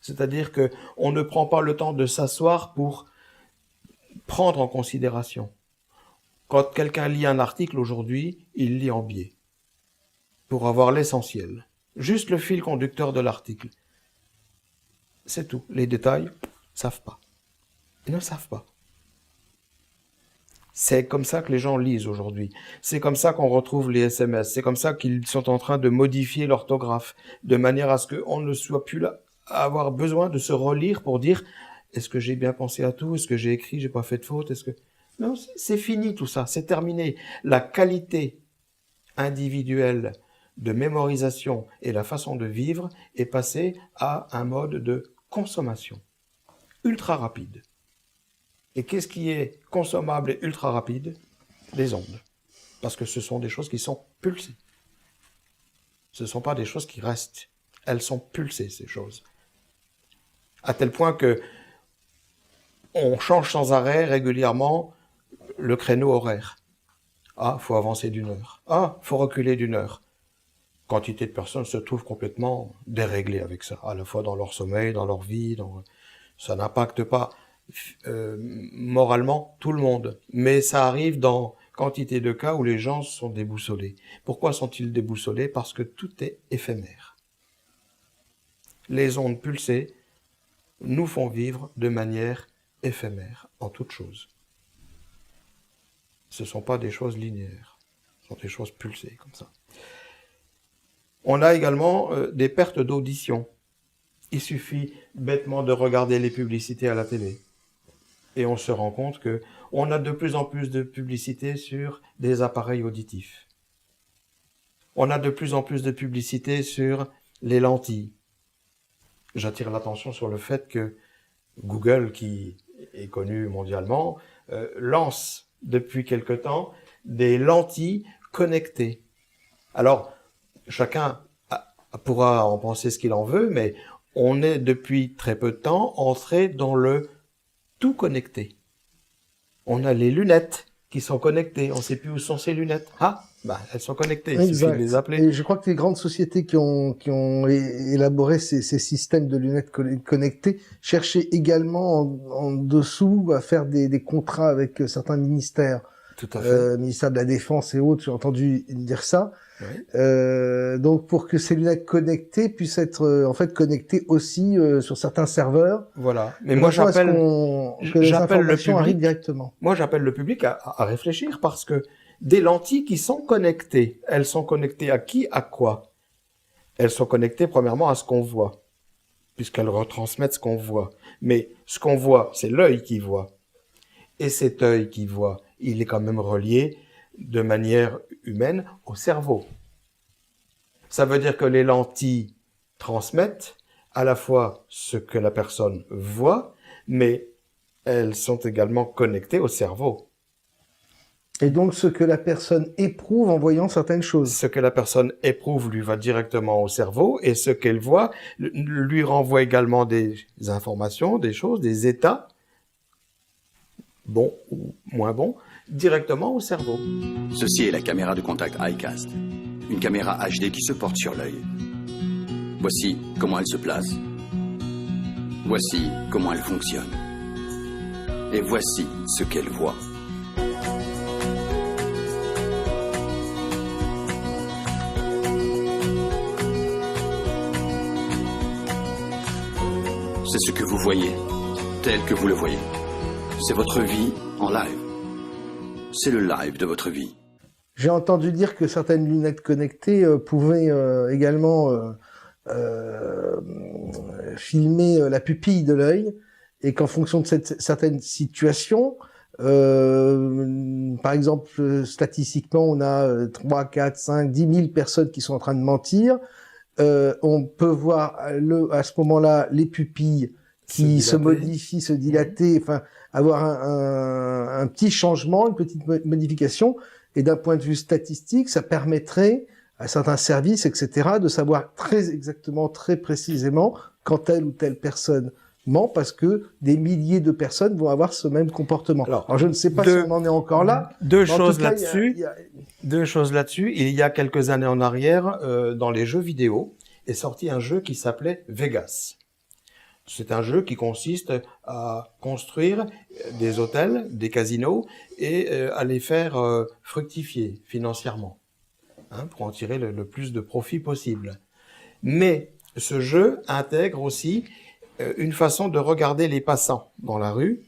B: c'est-à-dire que on ne prend pas le temps de s'asseoir pour prendre en considération. Quand quelqu'un lit un article aujourd'hui, il lit en biais pour avoir l'essentiel, juste le fil conducteur de l'article. C'est tout. Les détails, savent pas. Ils ne savent pas. C'est comme ça que les gens lisent aujourd'hui. C'est comme ça qu'on retrouve les SMS. C'est comme ça qu'ils sont en train de modifier l'orthographe, de manière à ce qu'on ne soit plus là à avoir besoin de se relire pour dire est-ce que j'ai bien pensé à tout, est-ce que j'ai écrit, j'ai pas fait de faute, est-ce que... Non, c'est fini tout ça, c'est terminé. La qualité individuelle de mémorisation et la façon de vivre est passée à un mode de consommation ultra rapide. Et qu'est-ce qui est consommable et ultra rapide? Les ondes. Parce que ce sont des choses qui sont pulsées. Ce ne sont pas des choses qui restent. Elles sont pulsées, ces choses. À tel point que on change sans arrêt régulièrement le créneau horaire. Ah, faut avancer d'1 heure. Ah, faut reculer d'1 heure. Quantité de personnes se trouvent complètement déréglées avec ça, à la fois dans leur sommeil, dans leur vie. Ça n'impacte pas moralement tout le monde, mais ça arrive dans quantité de cas où les gens sont déboussolés. Pourquoi sont-ils déboussolés? Parce que tout est éphémère. Les ondes pulsées nous font vivre de manière éphémère en toute chose. Ce ne sont pas des choses linéaires. Ce sont des choses pulsées, comme ça. On a également des pertes d'audition. Il suffit bêtement de regarder les publicités à la télé. Et on se rend compte qu'on a de plus en plus de publicités sur des appareils auditifs. On a de plus en plus de publicités sur les lentilles. J'attire l'attention sur le fait que Google, qui est connu mondialement, lance depuis quelque temps des lentilles connectées. Alors, chacun pourra en penser ce qu'il en veut, mais on est depuis très peu de temps entré dans le tout connecté. On a les lunettes qui sont connectées. On ne sait plus où sont ces lunettes. Ah, bah, elles sont connectées. Il suffit de les appeler.
A: Et je crois que les grandes sociétés qui ont élaboré ces systèmes de lunettes connectées cherchaient également en dessous à faire des contrats avec certains ministères.
B: Tout à fait.
A: Ministère de la Défense et autres, j'ai entendu dire ça.
B: Oui.
A: Donc pour que ces lunettes connectées puissent être en fait connectées aussi sur certains serveurs.
B: Voilà. Mais moi j'appelle le public
A: directement.
B: Moi j'appelle le public à réfléchir parce que des lentilles qui sont connectées, elles sont connectées à qui, à quoi? Elles sont connectées premièrement à ce qu'on voit, puisqu'elles retransmettent ce qu'on voit. Mais ce qu'on voit, c'est l'œil qui voit. Et cet œil qui voit, il est quand même relié de manière humaine au cerveau. Ça veut dire que les lentilles transmettent à la fois ce que la personne voit, mais elles sont également connectées au cerveau.
A: Et donc ce que la personne éprouve en voyant certaines choses.
B: Ce que la personne éprouve lui va directement au cerveau, et ce qu'elle voit lui renvoie également des informations, des choses, des états, bons ou moins bons, directement au cerveau.
G: Ceci est la caméra de contact iCast, une caméra HD qui se porte sur l'œil. Voici comment elle se place. Voici comment elle fonctionne. Et voici ce qu'elle voit. C'est ce que vous voyez, tel que vous le voyez. C'est votre vie en live. C'est le live de votre vie.
A: J'ai entendu dire que certaines lunettes connectées pouvaient également filmer la pupille de l'œil et qu'en fonction de certaines situations, par exemple, statistiquement, on a 3, 4, 5, 10 000 personnes qui sont en train de mentir. On peut voir à ce moment-là les pupilles qui se modifient, se dilater, enfin avoir un petit changement, une petite modification. Et d'un point de vue statistique, ça permettrait à certains services, etc., de savoir très exactement, très précisément quand telle ou telle personne ment, parce que des milliers de personnes vont avoir ce même comportement. Alors je ne sais pas si on en est encore là.
B: Deux choses là-dessus. Il y a quelques années en arrière, dans les jeux vidéo, est sorti un jeu qui s'appelait Vegas. C'est un jeu qui consiste à construire des hôtels, des casinos, et à les faire fructifier financièrement, pour en tirer le plus de profit possible. Mais ce jeu intègre aussi une façon de regarder les passants dans la rue,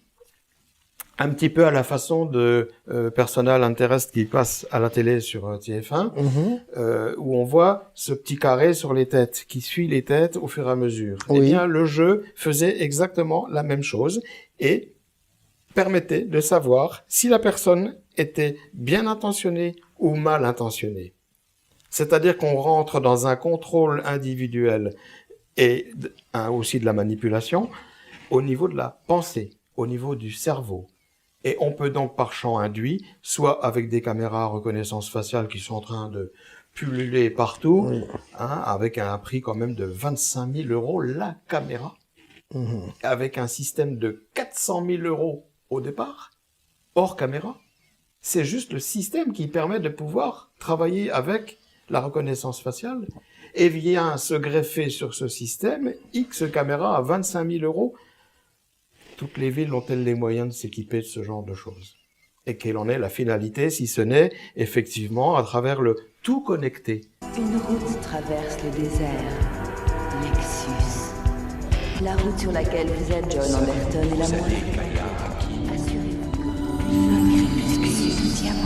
B: un petit peu à la façon de Personal Interest qui passe à la télé sur TF1, où on voit ce petit carré sur les têtes, qui suit les têtes au fur et à mesure. Oui. Eh bien, le jeu faisait exactement la même chose et permettait de savoir si la personne était bien intentionnée ou mal intentionnée. C'est-à-dire qu'on rentre dans un contrôle individuel et aussi de la manipulation au niveau de la pensée, au niveau du cerveau. Et on peut donc par champ induit, soit avec des caméras à reconnaissance faciale qui sont en train de pulluler partout, oui. Avec un prix quand même de 25 000 € la caméra, avec un système de 400 000 € au départ, hors caméra. C'est juste le système qui permet de pouvoir travailler avec la reconnaissance faciale et vient se greffer sur ce système X caméras à 25 000 €. Toutes les villes ont-elles les moyens de s'équiper de ce genre de choses? Et quelle en est la finalité, si ce n'est effectivement à travers le tout connecté?
H: Une route traverse le désert. Lexus. La route sur laquelle vous êtes John Anderton et la moindre. Assurez-vous que vous crépuscule du diamant.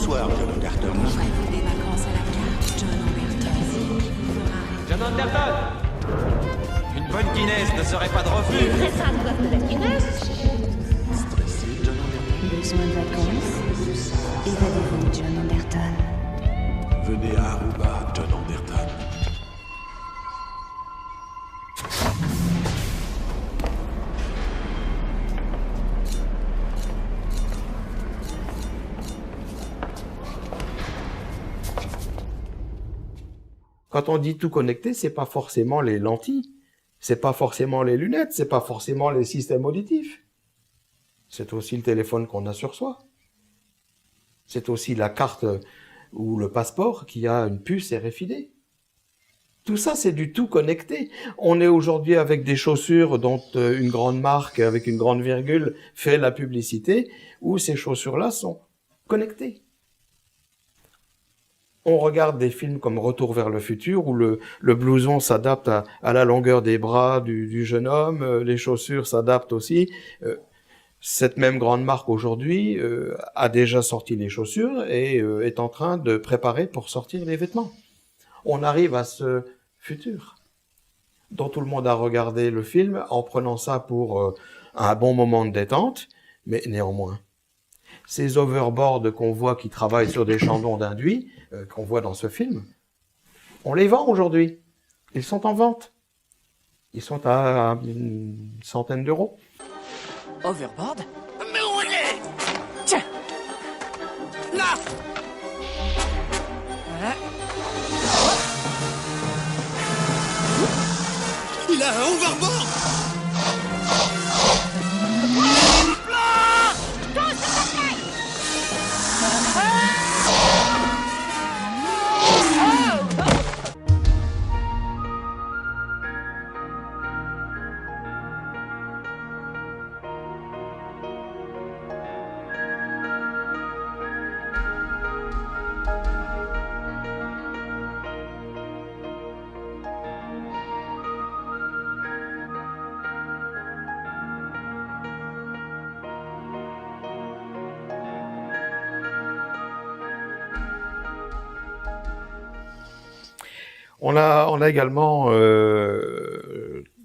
I: Bonsoir, John Anderton.
J: Offrez-vous des vacances à la carte, John Anderton?
K: John Anderton! Une bonne Guinness ne serait pas de refus.
L: Les vrais fans doivent de la Guinness.
I: Stressé, John Anderton.
H: Besoin de vacances? Évadez-vous, John Anderton.
I: Venez à Aruba, John Anderton.
B: Quand on dit tout connecté, c'est pas forcément les lentilles, c'est pas forcément les lunettes, c'est pas forcément les systèmes auditifs. C'est aussi le téléphone qu'on a sur soi. C'est aussi la carte ou le passeport qui a une puce RFID. Tout ça, c'est du tout connecté. On est aujourd'hui avec des chaussures dont une grande marque, avec une grande virgule, fait la publicité, où ces chaussures-là sont connectées. On regarde des films comme Retour vers le futur, où le blouson s'adapte à la longueur des bras du jeune homme, les chaussures s'adaptent aussi. Cette même grande marque aujourd'hui a déjà sorti les chaussures et est en train de préparer pour sortir les vêtements. On arrive à ce futur dont tout le monde a regardé le film en prenant ça pour un bon moment de détente, mais néanmoins, ces overboards qu'on voit qui travaillent sur des chandons d'induits, qu'on voit dans ce film, on les vend aujourd'hui. Ils sont en vente. Ils sont à une centaine d'euros.
K: Overboard? Mais où il est? Tiens! Là! Il a un overboard!
B: On a également,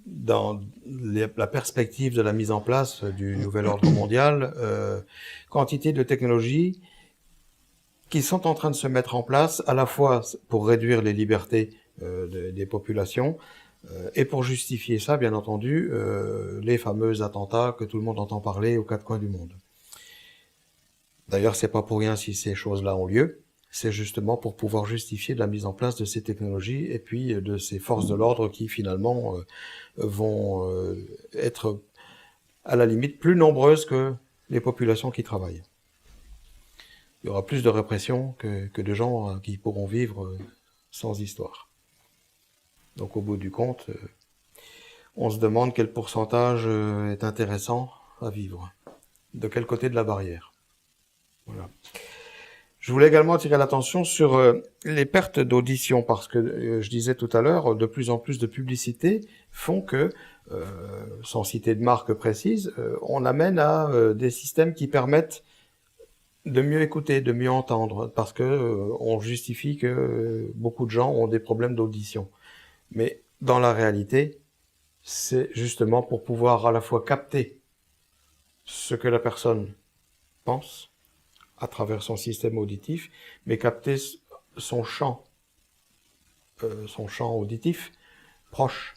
B: dans la perspective de la mise en place du nouvel ordre mondial, quantité de technologies qui sont en train de se mettre en place, à la fois pour réduire les libertés des populations, et pour justifier ça, bien entendu, les fameux attentats que tout le monde entend parler aux quatre coins du monde. D'ailleurs, c'est pas pour rien si ces choses-là ont lieu. C'est justement pour pouvoir justifier de la mise en place de ces technologies et puis de ces forces de l'ordre qui finalement vont être à la limite plus nombreuses que les populations qui travaillent. Il y aura plus de répression que de gens qui pourront vivre sans histoire. Donc au bout du compte, on se demande quel pourcentage est intéressant à vivre. De quel côté de la barrière. Voilà. Je voulais également attirer l'attention sur les pertes d'audition, parce que je disais tout à l'heure, de plus en plus de publicités font que, sans citer de marque précise, on amène à des systèmes qui permettent de mieux écouter, de mieux entendre, parce que on justifie que beaucoup de gens ont des problèmes d'audition. Mais dans la réalité, c'est justement pour pouvoir à la fois capter ce que la personne pense, à travers son système auditif, mais capter son champ auditif proche.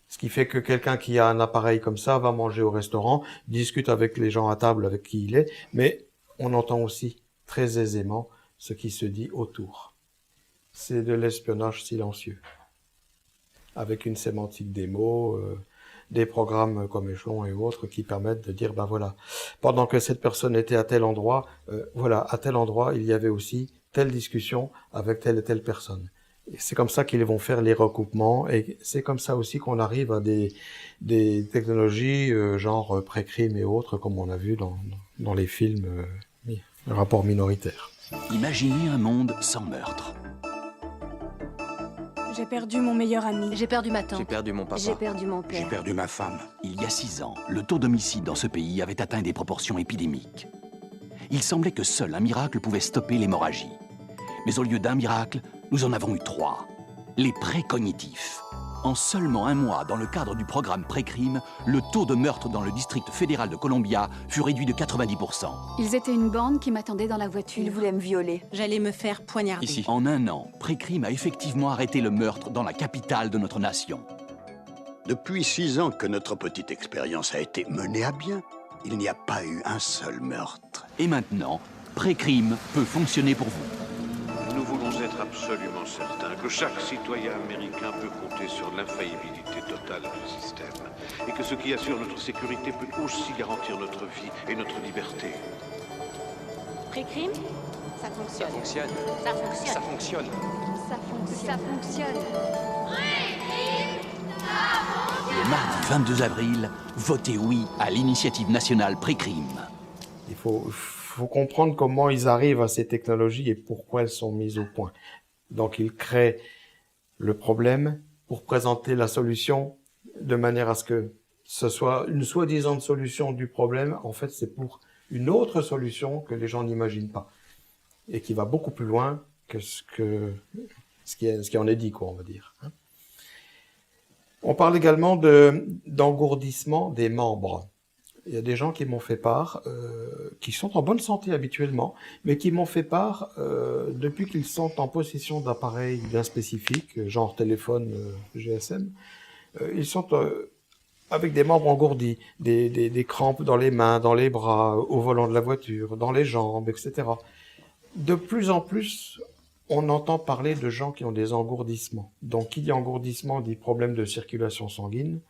B: Ce qui fait que quelqu'un qui a un appareil comme ça va manger au restaurant, discute avec les gens à table avec qui il est, mais on entend aussi très aisément ce qui se dit autour. C'est de l'espionnage silencieux, avec une sémantique des mots, des programmes comme Échelon et autres qui permettent de dire, ben voilà, pendant que cette personne était à tel endroit, voilà, à tel endroit, il y avait aussi telle discussion avec telle et telle personne. Et c'est comme ça qu'ils vont faire les recoupements, et c'est comme ça aussi qu'on arrive à des technologies genre pré-crime et autres, comme on a vu dans les films Rapport minoritaire.
M: Imaginez un monde sans meurtre.
N: J'ai perdu mon meilleur ami.
O: J'ai perdu ma tante.
P: J'ai perdu mon papa.
O: J'ai perdu mon père.
I: J'ai perdu ma femme.
M: Il y a 6 ans, le taux d'homicide dans ce pays avait atteint des proportions épidémiques. Il semblait que seul un miracle pouvait stopper l'hémorragie. Mais au lieu d'un miracle, nous en avons eu 3. Les précognitifs. En seulement un mois, dans le cadre du programme Précrime, le taux de meurtre dans le district fédéral de Columbia fut réduit de 90%.
N: Ils étaient une bande qui m'attendait dans la voiture.
H: Ils voulaient me violer.
J: J'allais me faire poignarder.
M: Ici. En un an, Précrime a effectivement arrêté le meurtre dans la capitale de notre nation.
L: Depuis 6 ans que notre petite expérience a été menée à bien, il n'y a pas eu un seul meurtre.
M: Et maintenant, Précrime peut fonctionner pour vous.
I: Nous voulons être absolument certains que chaque citoyen américain peut compter sur l'infaillibilité totale du système et que ce qui assure notre sécurité peut aussi garantir notre vie et notre liberté.
J: Pré-crime, ça fonctionne.
K: Ça fonctionne.
J: Ça fonctionne.
K: Ça fonctionne.
N: Ça fonctionne. Ça fonctionne.
M: Le mardi 22 avril, votez oui à l'initiative nationale Précrime.
B: Il faut comprendre comment ils arrivent à ces technologies et pourquoi elles sont mises au point. Donc ils créent le problème pour présenter la solution de manière à ce que ce soit une soi-disant solution du problème. En fait, c'est pour une autre solution que les gens n'imaginent pas et qui va beaucoup plus loin que ce qui en est dit, quoi, on va dire. On parle également d'engourdissement des membres. Il y a des gens qui m'ont fait part, qui sont en bonne santé habituellement, mais qui m'ont fait part, depuis qu'ils sont en possession d'appareils bien spécifiques, genre téléphone GSM, ils sont avec des membres engourdis, des crampes dans les mains, dans les bras, au volant de la voiture, dans les jambes, etc. De plus en plus, on entend parler de gens qui ont des engourdissements. Donc, qui dit engourdissement dit problème de circulation sanguine.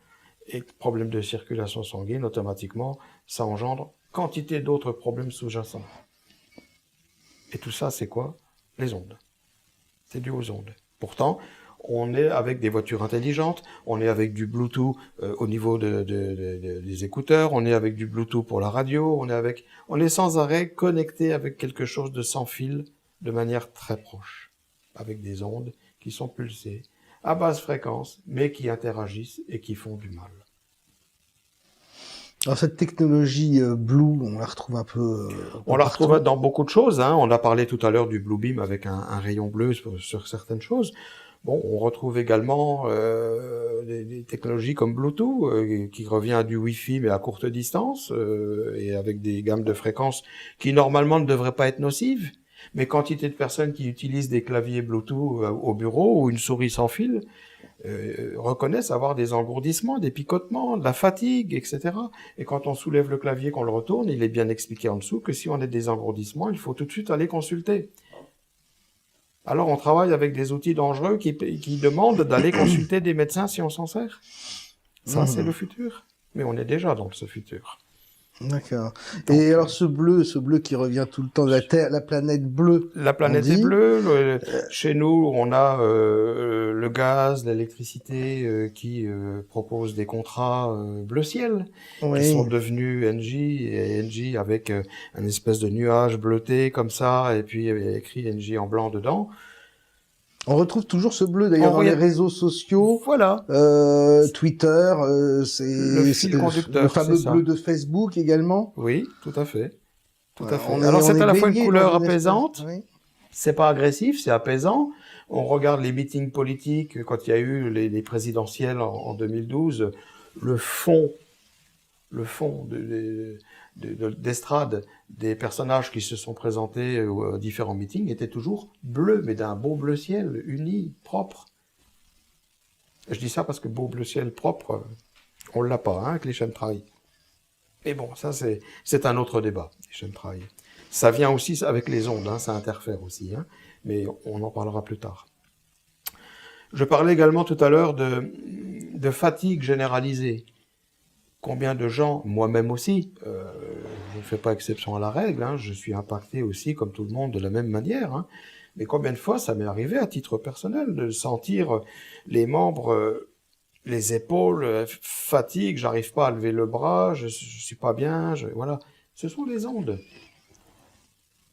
B: Et problème de circulation sanguine, automatiquement, ça engendre quantité d'autres problèmes sous-jacents. Et tout ça, c'est quoi? Les ondes. C'est dû aux ondes. Pourtant, on est avec des voitures intelligentes, on est avec du Bluetooth au niveau des écouteurs, on est avec du Bluetooth pour la radio, on est sans arrêt connecté avec quelque chose de sans fil, de manière très proche, avec des ondes qui sont pulsées, à basse fréquence, mais qui interagissent et qui font du mal.
A: Alors cette technologie Blue, on la retrouve un peu...
B: on la retrouve dans beaucoup de choses. Hein. On a parlé tout à l'heure du Blue Beam avec un rayon bleu sur certaines choses. Bon, on retrouve également des technologies comme Bluetooth, qui revient à du Wi-Fi, mais à courte distance, et avec des gammes de fréquences qui normalement ne devraient pas être nocives. Mais quantité de personnes qui utilisent des claviers Bluetooth au bureau ou une souris sans fil reconnaissent avoir des engourdissements, des picotements, de la fatigue, etc. Et quand on soulève le clavier, qu'on le retourne, il est bien expliqué en dessous que si on a des engourdissements, il faut tout de suite aller consulter. Alors on travaille avec des outils dangereux qui demandent d'aller consulter des médecins si on s'en sert. Ça, c'est le futur. Mais on est déjà dans ce futur.
A: D'accord. Et alors ce bleu qui revient tout le temps, la Terre, la planète bleue.
B: La planète est bleue. Chez nous, on a le gaz, l'électricité qui propose des contrats bleu ciel, qui sont devenus Engie, et Engie avec un espèce de nuage bleuté comme ça, et puis il y a écrit Engie en blanc dedans.
A: On retrouve toujours ce bleu d'ailleurs dans les réseaux sociaux.
B: Voilà.
A: Twitter, c'est
B: le fil conducteur,
A: le fameux bleu de Facebook également.
B: Oui, tout à fait. Tout à fait.
A: On
B: Alors c'est à la fois une couleur
A: dans une
B: apaisante.
A: espèce, oui.
B: C'est pas agressif, c'est apaisant. On regarde les meetings politiques quand il y a eu les présidentielles en 2012. Le fond d'estrade des personnages qui se sont présentés aux différents meetings était toujours bleu, mais d'un beau bleu ciel, uni, propre. Je dis ça parce que beau bleu ciel propre, on l'a pas, hein, avec les chemtrails. Mais bon, ça c'est un autre débat, les chemtrails. Ça vient aussi avec les ondes, hein, ça interfère aussi, hein, mais on en parlera plus tard. Je parlais également tout à l'heure de fatigue généralisée. Combien de gens, moi-même aussi, je ne fais pas exception à la règle, hein, je suis impacté aussi comme tout le monde de la même manière, hein, mais combien de fois ça m'est arrivé à titre personnel de sentir les membres, les épaules, fatigue, j'arrive pas à lever le bras, je suis pas bien, voilà, ce sont les ondes.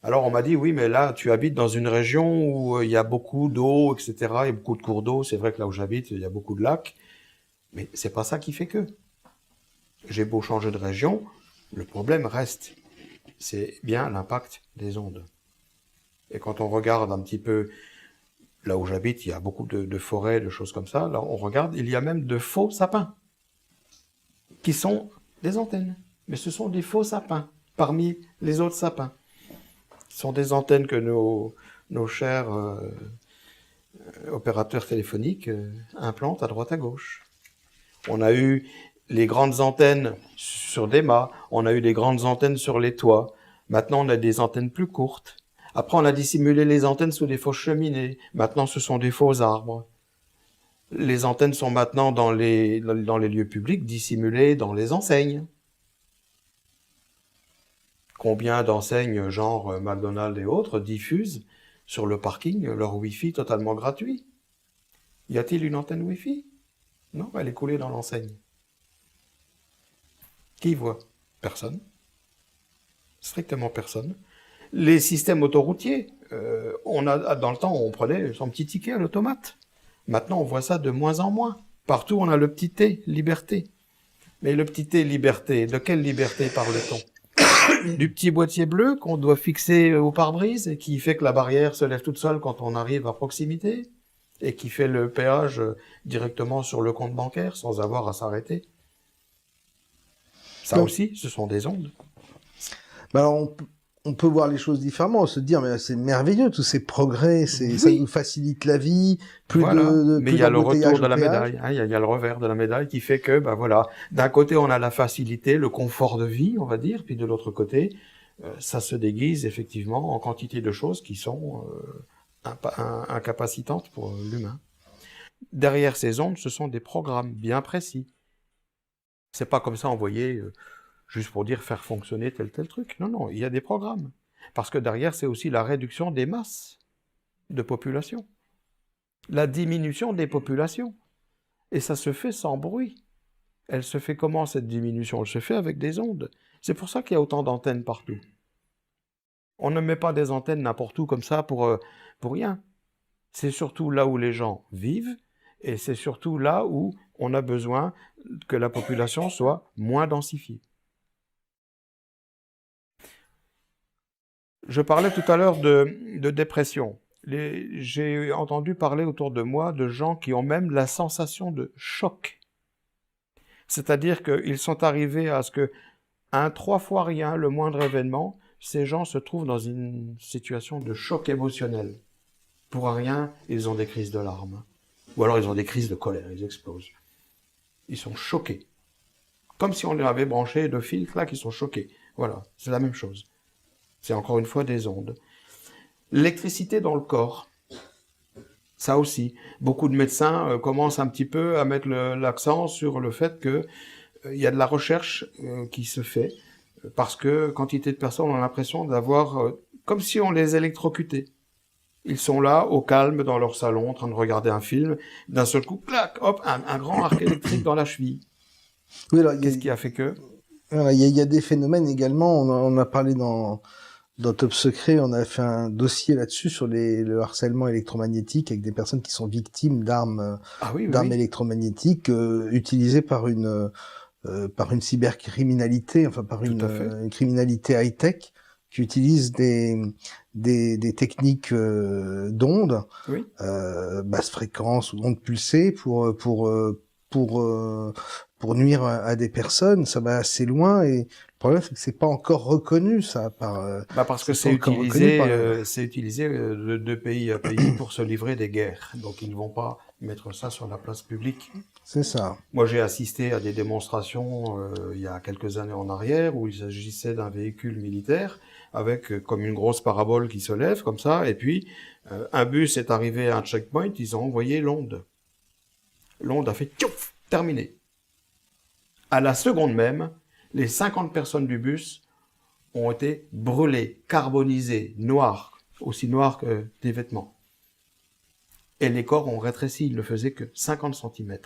B: Alors on m'a dit, oui, mais là, tu habites dans une région où il y a beaucoup d'eau, etc., il y a beaucoup de cours d'eau, c'est vrai que là où j'habite, il y a beaucoup de lacs, mais c'est pas ça qui fait que. J'ai beau changer de région, le problème reste. c'est bien l'impact des ondes. Et quand on regarde un petit peu, là où j'habite, il y a beaucoup de forêts, de choses comme ça, là on regarde, il y a même de faux sapins, qui sont des antennes. Mais ce sont des faux sapins, parmi les autres sapins. Ce sont des antennes que nos chers opérateurs téléphoniques implantent à droite à gauche. On a eu les grandes antennes sur des mâts, on a eu des grandes antennes sur les toits. Maintenant, on a des antennes plus courtes. Après, on a dissimulé les antennes sous des fausses cheminées. Maintenant, ce sont des faux arbres. Les antennes sont maintenant dans les lieux publics, dissimulées dans les enseignes. Combien d'enseignes, genre McDonald's et autres, diffusent sur le parking leur Wi-Fi totalement gratuit? Y a-t-il une antenne Wi-Fi? Non, elle est coulée dans l'enseigne. Qui voit? Personne. Strictement personne. Les systèmes autoroutiers, dans le temps, on prenait son petit ticket à l'automate. Maintenant, on voit ça de moins en moins. Partout, on a le petit T, liberté. Mais le petit T, liberté, de quelle liberté parle-t-on? Du petit boîtier bleu qu'on doit fixer au pare-brise et qui fait que la barrière se lève toute seule quand on arrive à proximité et qui fait le péage directement sur le compte bancaire sans avoir à s'arrêter. Ça aussi, ce sont des ondes.
A: Alors, on peut voir les choses différemment, se dire mais c'est merveilleux tous ces progrès, ça nous facilite la vie,
B: mais il y a le retour de la médaille, hein, il y a le revers de la médaille qui fait que d'un côté on a la facilité, le confort de vie, on va dire, puis de l'autre côté ça se déguise effectivement en quantité de choses qui sont incapacitantes pour l'humain. Derrière ces ondes, ce sont des programmes bien précis. C'est pas comme ça envoyé juste pour dire faire fonctionner tel truc. Non, il y a des programmes. Parce que derrière, c'est aussi la réduction des masses de population. La diminution des populations. Et ça se fait sans bruit. Elle se fait comment, cette diminution? Elle se fait avec des ondes. C'est pour ça qu'il y a autant d'antennes partout. On ne met pas des antennes n'importe où comme ça pour rien. C'est surtout là où les gens vivent, et c'est surtout là où on a besoin que la population soit moins densifiée. Je parlais tout à l'heure de dépression. J'ai entendu parler autour de moi de gens qui ont même la sensation de choc. C'est-à-dire qu'ils sont arrivés à ce que, 3 fois rien, le moindre événement, ces gens se trouvent dans une situation de choc émotionnel. Pour rien, ils ont des crises de larmes. Ou alors ils ont des crises de colère, ils explosent. Ils sont choqués. Comme si on leur avait branché 2 fils, là, qui sont choqués. Voilà, c'est la même chose. C'est encore une fois des ondes. L'électricité dans le corps, ça aussi. Beaucoup de médecins commencent un petit peu à mettre l'accent sur le fait que y a de la recherche qui se fait, parce que quantité de personnes ont l'impression d'avoir, comme si on les électrocutait. Ils sont là, au calme, dans leur salon, en train de regarder un film. D'un seul coup, clac, hop, un grand arc électrique dans la cheville.
A: Oui, alors,
B: qu'est-ce qui a fait que?
A: Il y a des phénomènes également. On a parlé dans Top Secret, on a fait un dossier là-dessus sur le harcèlement électromagnétique avec des personnes qui sont victimes d'armes électromagnétiques utilisées par une cybercriminalité, enfin par une criminalité high-tech qui utilise des techniques d'ondes, basse fréquence ou ondes pulsées pour nuire à des personnes. Ça va assez loin et le problème, c'est que c'est pas encore reconnu, ça,
B: parce que c'est utilisé de pays à pays pour se livrer des guerres. Donc, ils ne vont pas mettre ça sur la place publique.
A: C'est ça.
B: Moi, j'ai assisté à des démonstrations il y a quelques années en arrière où il s'agissait d'un véhicule militaire avec comme une grosse parabole qui se lève comme ça. Et puis, un bus est arrivé à un checkpoint, ils ont envoyé l'onde. L'onde a fait tchouf, terminé. À la seconde même, les 50 personnes du bus ont été brûlées, carbonisées, noires, aussi noires que des vêtements. Et les corps ont rétréci, ils ne faisaient que 50 cm.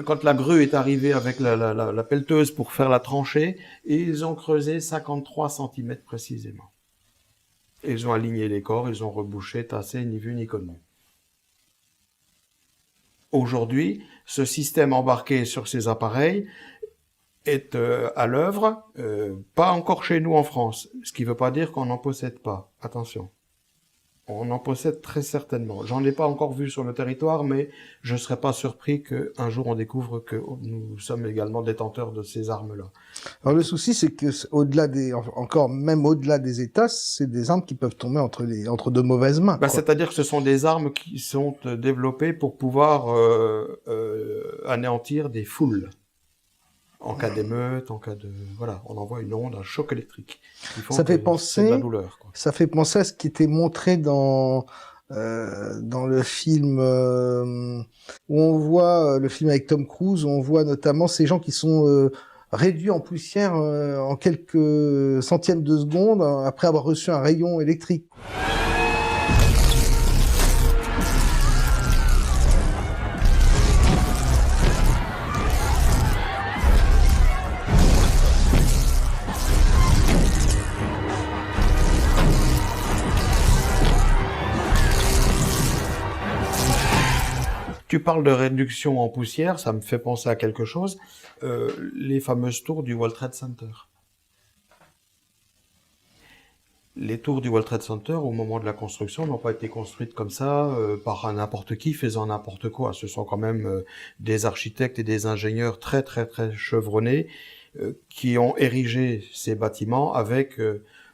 B: Quand la grue est arrivée avec la pelleteuse pour faire la tranchée, ils ont creusé 53 cm précisément. Ils ont aligné les corps, ils ont rebouché, tassé, ni vu ni connu. Aujourd'hui, ce système embarqué sur ces appareils est à l'œuvre, pas encore chez nous en France, ce qui ne veut pas dire qu'on n'en possède pas. Attention. On en possède très certainement. J'en ai pas encore vu sur le territoire, mais je ne serais pas surpris qu'un jour on découvre que nous sommes également détenteurs de ces armes-là.
A: Alors le souci, c'est que même au-delà des États, c'est des armes qui peuvent tomber entre de mauvaises mains.
B: C'est-à-dire que ce sont des armes qui sont développées pour pouvoir anéantir des foules. En cas d'émeute, en cas de... Voilà, on envoie une onde, un choc électrique.
A: Ça fait penser...
B: de la douleur, quoi.
A: Ça fait penser à ce qui était montré dans le film où on voit, le film avec Tom Cruise, où on voit notamment ces gens qui sont réduits en poussière en quelques centièmes de seconde après avoir reçu un rayon électrique.
B: Tu parles de réduction en poussière, ça me fait penser à quelque chose, les fameuses tours du World Trade Center. Les tours du World Trade Center, au moment de la construction, n'ont pas été construites comme ça, par n'importe qui faisant n'importe quoi. Ce sont quand même des architectes et des ingénieurs très très très chevronnés qui ont érigé ces bâtiments avec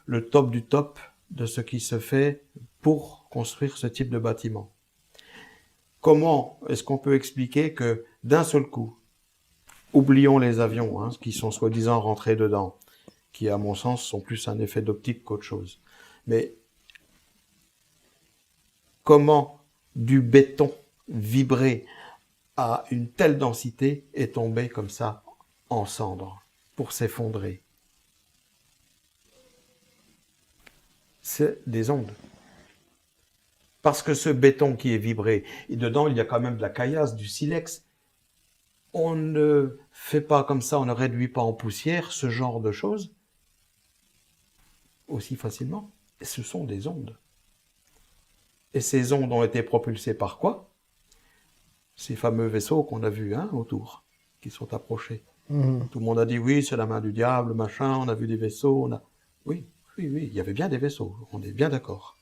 B: le top du top de ce qui se fait pour construire ce type de bâtiment. Comment est-ce qu'on peut expliquer que d'un seul coup, oublions les avions, qui sont soi-disant rentrés dedans, qui à mon sens sont plus un effet d'optique qu'autre chose, mais comment du béton vibré à une telle densité est tombé comme ça en cendres pour s'effondrer? C'est des ondes. Parce que ce béton qui est vibré, et dedans il y a quand même de la caillasse, du silex, on ne fait pas comme ça, on ne réduit pas en poussière ce genre de choses aussi facilement. Et ce sont des ondes. Et ces ondes ont été propulsées par quoi? Ces fameux vaisseaux qu'on a vus autour, qui sont approchés. Tout le monde a dit oui, c'est la main du diable, machin, on a vu des vaisseaux, Oui, il y avait bien des vaisseaux, on est bien d'accord.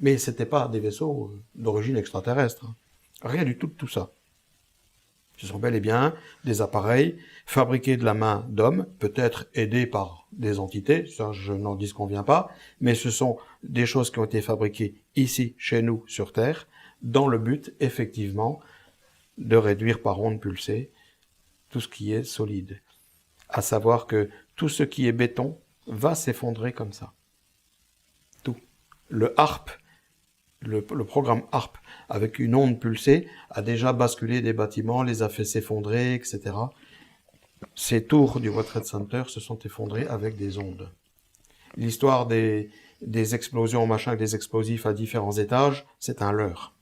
B: Mais ce n'étaient pas des vaisseaux d'origine extraterrestre. Rien du tout de tout ça. Ce sont bel et bien des appareils fabriqués de la main d'hommes, peut-être aidés par des entités, ça je n'en disconviens pas, mais ce sont des choses qui ont été fabriquées ici, chez nous, sur Terre, dans le but, effectivement, de réduire par ondes pulsées tout ce qui est solide. À savoir que tout ce qui est béton va s'effondrer comme ça. Tout. Le HAARP, le programme HAARP, avec une onde pulsée, a déjà basculé des bâtiments, les a fait s'effondrer, etc. Ces tours du World Trade Center se sont effondrés avec des ondes. L'histoire des explosions, machin, des explosifs à différents étages, c'est un leurre.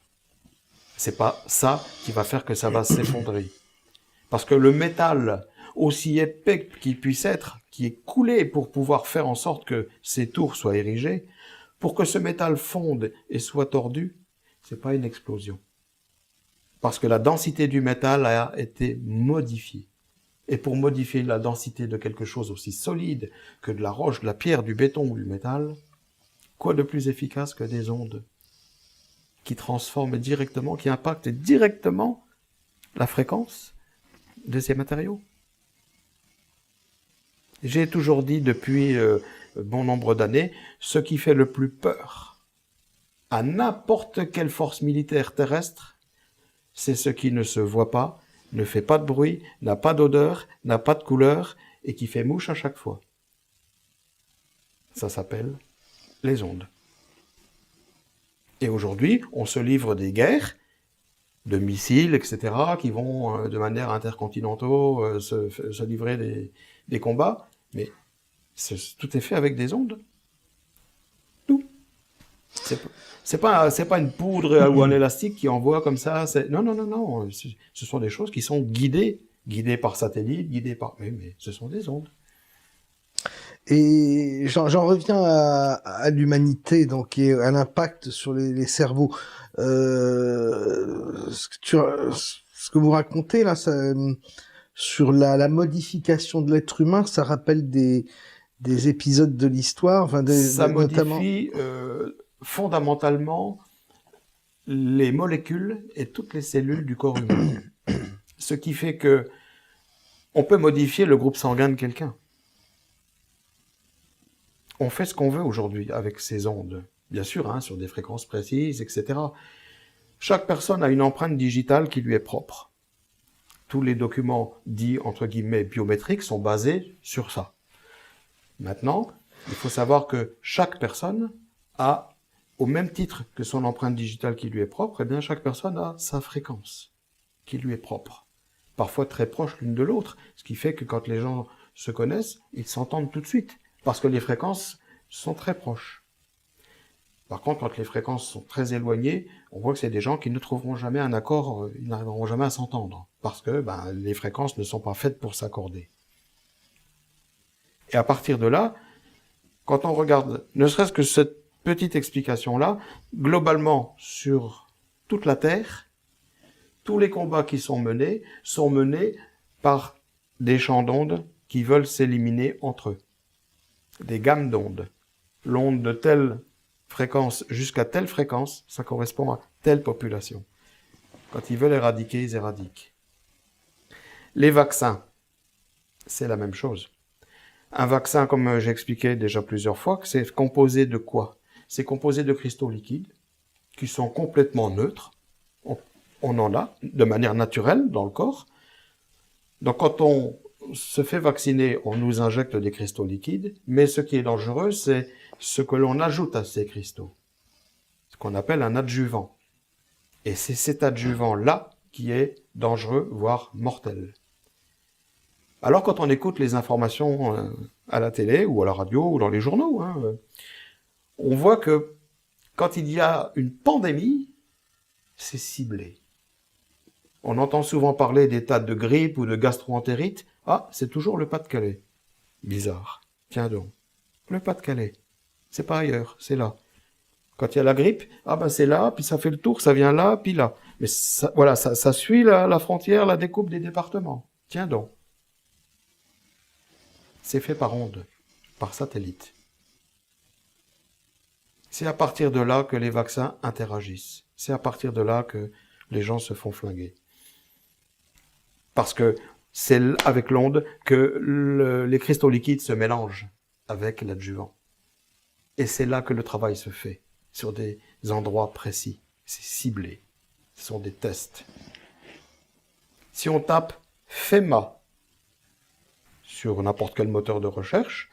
B: C'est pas ça qui va faire que ça va s'effondrer. Parce que le métal, aussi épais qu'il puisse être, qui est coulé pour pouvoir faire en sorte que ces tours soient érigées, pour que ce métal fonde et soit tordu, c'est pas une explosion. Parce que la densité du métal a été modifiée. Et pour modifier la densité de quelque chose aussi solide que de la roche, de la pierre, du béton ou du métal, quoi de plus efficace que des ondes qui transforment directement, qui impactent directement la fréquence de ces matériaux? J'ai toujours dit depuis bon nombre d'années, ce qui fait le plus peur à n'importe quelle force militaire terrestre, c'est ce qui ne se voit pas, ne fait pas de bruit, n'a pas d'odeur, n'a pas de couleur, et qui fait mouche à chaque fois. Ça s'appelle les ondes. Et aujourd'hui, on se livre des guerres, de missiles, etc., qui vont de manière intercontinentale se livrer des combats, mais tout est fait avec des ondes. Tout. C'est pas une poudre ou un élastique qui envoie comme ça. Non. Ce sont des choses qui sont guidées par satellite, guidées par... Mais ce sont des ondes.
A: Et j'en reviens à l'humanité, donc, et à l'impact sur les cerveaux. Ce que vous racontez là, ça, sur la modification de l'être humain, ça rappelle des épisodes de l'histoire, enfin
B: ça
A: notamment...
B: modifie fondamentalement les molécules et toutes les cellules du corps humain. Ce qui fait que on peut modifier le groupe sanguin de quelqu'un. On fait ce qu'on veut aujourd'hui avec ces ondes. Bien sûr, hein, sur des fréquences précises, etc. Chaque personne a une empreinte digitale qui lui est propre. Tous les documents dits, entre guillemets, biométriques sont basés sur ça. Maintenant, il faut savoir que chaque personne a, au même titre que son empreinte digitale qui lui est propre, eh bien, chaque personne a sa fréquence qui lui est propre. Parfois très proches l'une de l'autre, ce qui fait que quand les gens se connaissent, ils s'entendent tout de suite, parce que les fréquences sont très proches. Par contre, quand les fréquences sont très éloignées, on voit que c'est des gens qui ne trouveront jamais un accord, ils n'arriveront jamais à s'entendre, parce que les fréquences ne sont pas faites pour s'accorder. Et à partir de là, quand on regarde, ne serait-ce que cette petite explication-là, globalement, sur toute la Terre, tous les combats qui sont menés par des champs d'ondes qui veulent s'éliminer entre eux. Des gammes d'ondes. L'onde de telle fréquence jusqu'à telle fréquence, ça correspond à telle population. Quand ils veulent éradiquer, ils éradiquent. Les vaccins, c'est la même chose. Un vaccin, comme j'ai expliqué déjà plusieurs fois, c'est composé de quoi? C'est composé de cristaux liquides qui sont complètement neutres. On en a de manière naturelle dans le corps. Donc quand on se fait vacciner, on nous injecte des cristaux liquides, mais ce qui est dangereux, c'est ce que l'on ajoute à ces cristaux, ce qu'on appelle un adjuvant. Et c'est cet adjuvant-là qui est dangereux, voire mortel. Alors quand on écoute les informations à la télé, ou à la radio, ou dans les journaux, on voit que quand il y a une pandémie, c'est ciblé. On entend souvent parler des tas de grippe ou de gastro-entérite. Ah, c'est toujours le Pas-de-Calais. Bizarre. Tiens donc. Le Pas-de-Calais. C'est pas ailleurs, c'est là. Quand il y a la grippe, c'est là, puis ça fait le tour, ça vient là, puis là. Mais ça, voilà, ça suit la frontière, la découpe des départements. Tiens donc. C'est fait par onde, par satellite. C'est à partir de là que les vaccins interagissent. C'est à partir de là que les gens se font flinguer. Parce que c'est avec l'onde que les cristaux liquides se mélangent avec l'adjuvant. Et c'est là que le travail se fait, sur des endroits précis. C'est ciblé. Ce sont des tests. Si on tape FEMA sur n'importe quel moteur de recherche,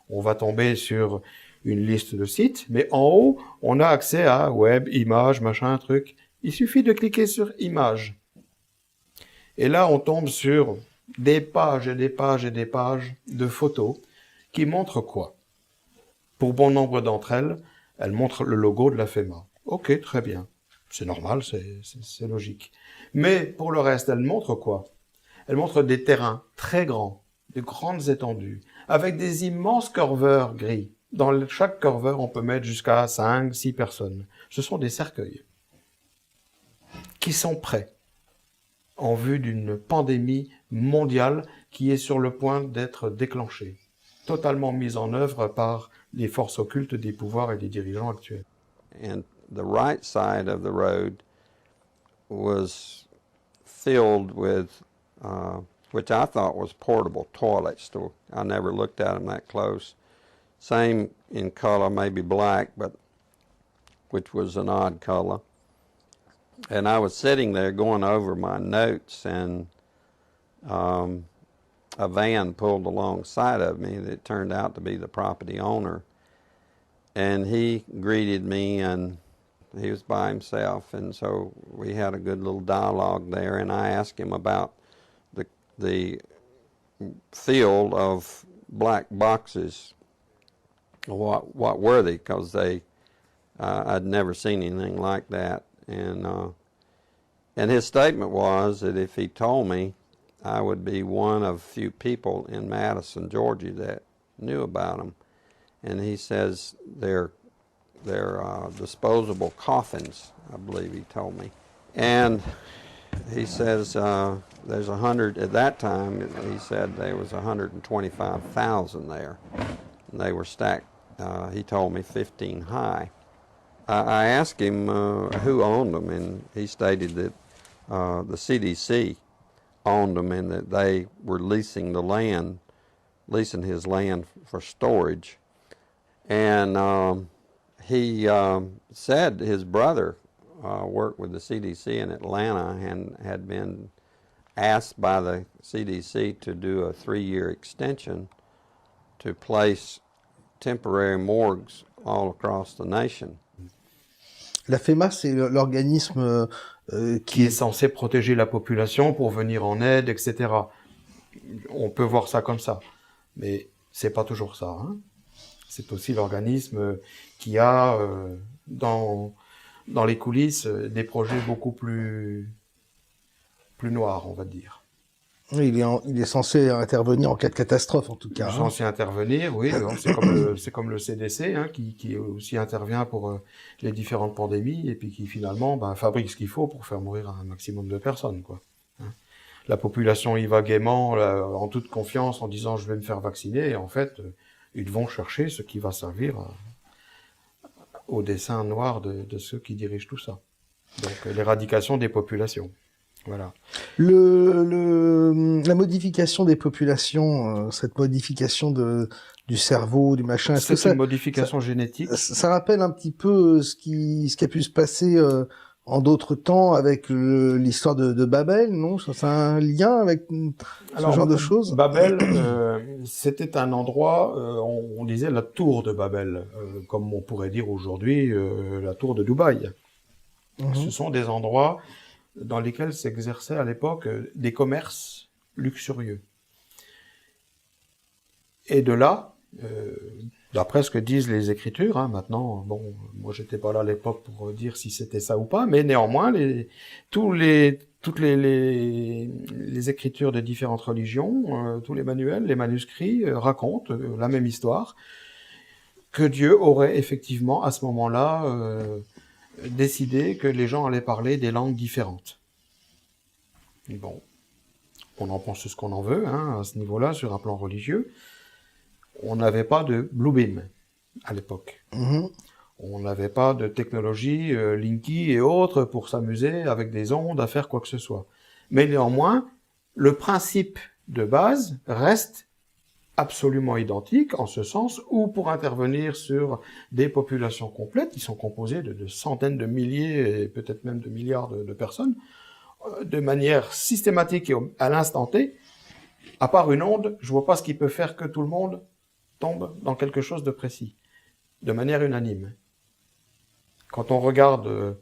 B: on va tomber sur une liste de sites, mais en haut, on a accès à web, images, machin, truc. Il suffit de cliquer sur images. Et là, on tombe sur des pages et des pages et des pages de photos qui montrent quoi? Pour bon nombre d'entre elles, elles montrent le logo de la FEMA. Ok, très bien. C'est normal, c'est logique. Mais pour le reste, elles montrent quoi? Elles montrent des terrains très grands, de grandes étendues, avec des immenses curveurs gris. Dans chaque curveur, on peut mettre jusqu'à 5, 6 personnes. Ce sont des cercueils qui sont prêts en vue d'une pandémie mondiale qui est sur le point d'être déclenchée, totalement mise en œuvre par les forces occultes des pouvoirs et des dirigeants actuels.
O: And the right side of the road was filled with, which I thought was portable toilets. I never looked at them that close. Same in color, maybe black, but which was an odd color. And I was sitting there going over my notes, and a van pulled alongside of me that turned out to be the property owner. And he greeted me, and he was by himself, and so we had a good little dialogue there, and I asked him about the field of black boxes. What were they? Because I'd never seen anything like that. And his statement was that if he told me, I would be one of few people in Madison, Georgia that knew about them. And he says they're disposable coffins, I believe he told me. And he says there's 100, at that time, he said there was 125,000 there. And they were stacked, he told me, 15 high. I asked him who owned them, and he stated that the CDC owned them and that they were leasing his land for storage. And he said his brother worked with the CDC in Atlanta and had been asked by the CDC to do a 3-year extension to place temporary morgues all across the nation.
A: La FEMA, c'est l'organisme
B: qui est censé protéger la population pour venir en aide, etc. On peut voir ça comme ça, mais c'est pas toujours ça. Hein. C'est aussi l'organisme qui a dans les coulisses des projets beaucoup plus noirs, on va dire.
A: Oui, il est censé intervenir en cas de catastrophe, en tout cas.
B: Il est censé intervenir, oui. C'est comme le CDC, hein, qui aussi intervient pour les différentes pandémies et puis qui finalement fabrique ce qu'il faut pour faire mourir un maximum de personnes, quoi. Hein. La population y va gaiement, en toute confiance, en disant je vais me faire vacciner, et en fait, ils vont chercher ce qui va servir au dessein noir de ceux qui dirigent tout ça. Donc l'éradication des populations. Voilà.
A: La modification des populations, cette modification du cerveau, du machin,
B: c'est une modification génétique.
A: Ça rappelle un petit peu ce qui a pu se passer en d'autres temps avec l'histoire de Babel, non? Ça a un lien avec ce genre de choses?
B: Babel, c'était un endroit, on disait la tour de Babel, comme on pourrait dire aujourd'hui la tour de Dubaï. Ce sont des endroits dans lesquels s'exerçaient à l'époque des commerces luxurieux. Et de là, d'après ce que disent les Écritures, hein, maintenant, bon, moi j'étais pas là à l'époque pour dire si c'était ça ou pas, mais néanmoins, toutes les Écritures des différentes religions, tous les manuels, les manuscrits racontent la même histoire, que Dieu aurait effectivement à ce moment-là décidé que les gens allaient parler des langues différentes. Bon, on en pense ce qu'on en veut, hein, à ce niveau-là, sur un plan religieux. On n'avait pas de Bluebeam à l'époque. On n'avait pas de technologie Linky et autres pour s'amuser avec des ondes à faire quoi que ce soit. Mais néanmoins, le principe de base reste absolument identique, en ce sens où pour intervenir sur des populations complètes, qui sont composées de centaines de milliers et peut-être même de milliards de personnes, de manière systématique et à l'instant T, à part une onde, je vois pas ce qui peut faire que tout le monde tombe dans quelque chose de précis, de manière unanime. Quand on regarde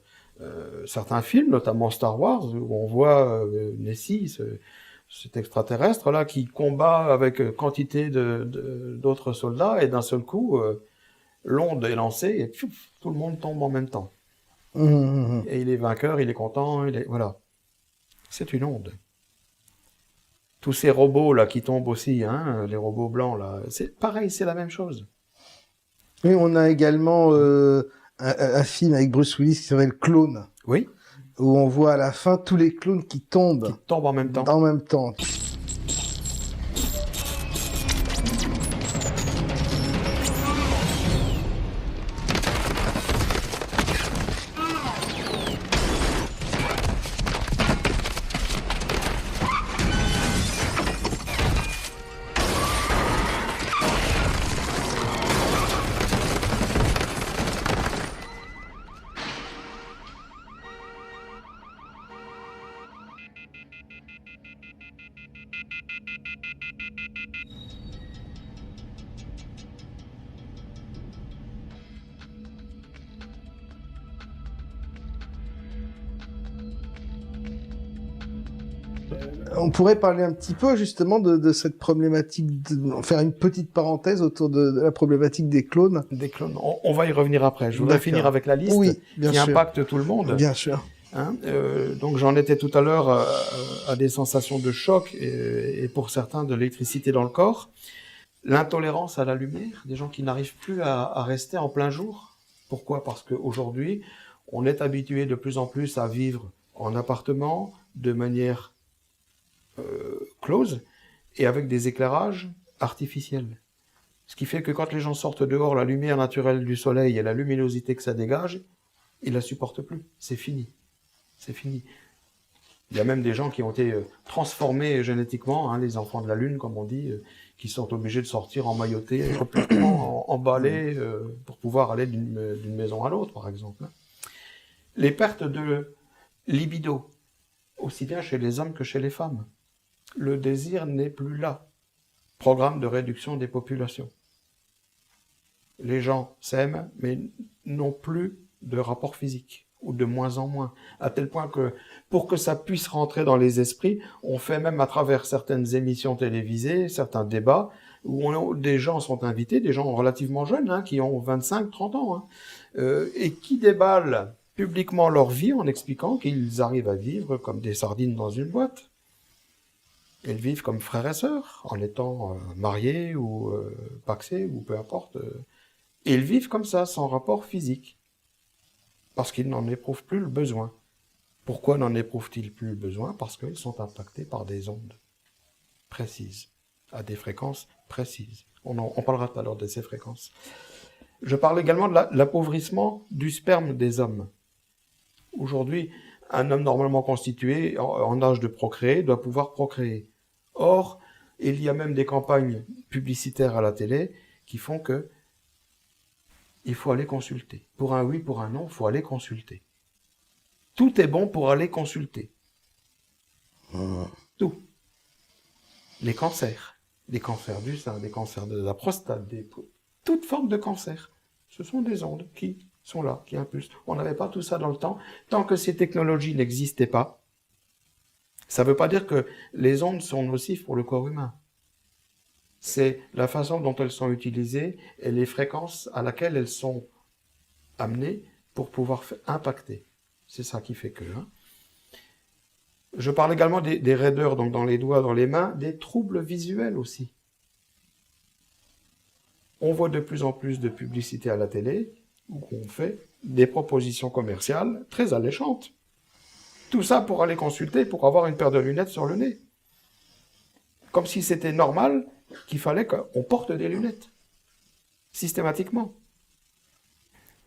B: certains films, notamment Star Wars, où on voit Nessie, cet extraterrestre-là qui combat avec quantité d'autres soldats, et d'un seul coup, l'onde est lancée, et piouf, tout le monde tombe en même temps. Et il est vainqueur, il est content, voilà. C'est une onde. Tous ces robots-là qui tombent aussi, hein, les robots blancs, là, c'est pareil, c'est la même chose.
A: Oui, on a également un film avec Bruce Willis qui s'appelle Clone.
B: Oui.
A: Où on voit à la fin tous les clones qui tombent.
B: Qui tombent en même temps.
A: En même temps. On pourrait parler un petit peu justement de cette problématique, faire une petite parenthèse autour de la problématique des clones.
B: Des clones, on va y revenir après. Je voudrais finir avec la liste qui impacte tout le monde.
A: Bien sûr.
B: Hein, donc j'en étais tout à l'heure à des sensations de choc et pour certains de l'électricité dans le corps. L'intolérance à la lumière, des gens qui n'arrivent plus à rester en plein jour. Pourquoi? Parce qu'aujourd'hui, on est habitué de plus en plus à vivre en appartement, de manière close, et avec des éclairages artificiels. Ce qui fait que quand les gens sortent dehors, la lumière naturelle du soleil et la luminosité que ça dégage, ils ne la supportent plus. C'est fini. C'est fini. Il y a même des gens qui ont été transformés génétiquement, hein, les enfants de la Lune, comme on dit, qui sont obligés de sortir emmaillotés, complètement emballés, pour pouvoir aller d'une maison à l'autre, par exemple. Les pertes de libido, aussi bien chez les hommes que chez les femmes. Le désir n'est plus là. Programme de réduction des populations. Les gens s'aiment, mais n'ont plus de rapport physique, ou de moins en moins, à tel point que, pour que ça puisse rentrer dans les esprits, on fait même à travers certaines émissions télévisées, certains débats, où des gens sont invités, des gens relativement jeunes, hein, qui ont 25, 30 ans, hein, et qui déballent publiquement leur vie en expliquant qu'ils arrivent à vivre comme des sardines dans une boîte. Ils vivent comme frères et sœurs, en étant mariés ou pacsés, ou peu importe. Et ils vivent comme ça, sans rapport physique. Parce qu'ils n'en éprouvent plus le besoin. Pourquoi n'en éprouvent-ils plus le besoin? Parce qu'ils sont impactés par des ondes précises, à des fréquences précises. On parlera tout à l'heure de ces fréquences. Je parle également de l'appauvrissement du sperme des hommes. Aujourd'hui, un homme normalement constitué, en âge de procréer, doit pouvoir procréer. Or, il y a même des campagnes publicitaires à la télé qui font que il faut aller consulter. Pour un oui, pour un non, il faut aller consulter. Tout est bon pour aller consulter. Tout. Les cancers du sein, des cancers de la prostate, toute forme de cancer. Ce sont des ondes qui sont là, qui impulsent. On n'avait pas tout ça dans le temps. Tant que ces technologies n'existaient pas, ça ne veut pas dire que les ondes sont nocives pour le corps humain. C'est la façon dont elles sont utilisées et les fréquences à laquelle elles sont amenées pour pouvoir impacter. C'est ça qui fait que... Hein. Je parle également des raideurs, donc dans les doigts, dans les mains, des troubles visuels aussi. On voit de plus en plus de publicité à la télé où on fait des propositions commerciales très alléchantes. Tout ça pour aller consulter, pour avoir une paire de lunettes sur le nez. Comme si c'était normal qu'il fallait qu'on porte des lunettes. Systématiquement.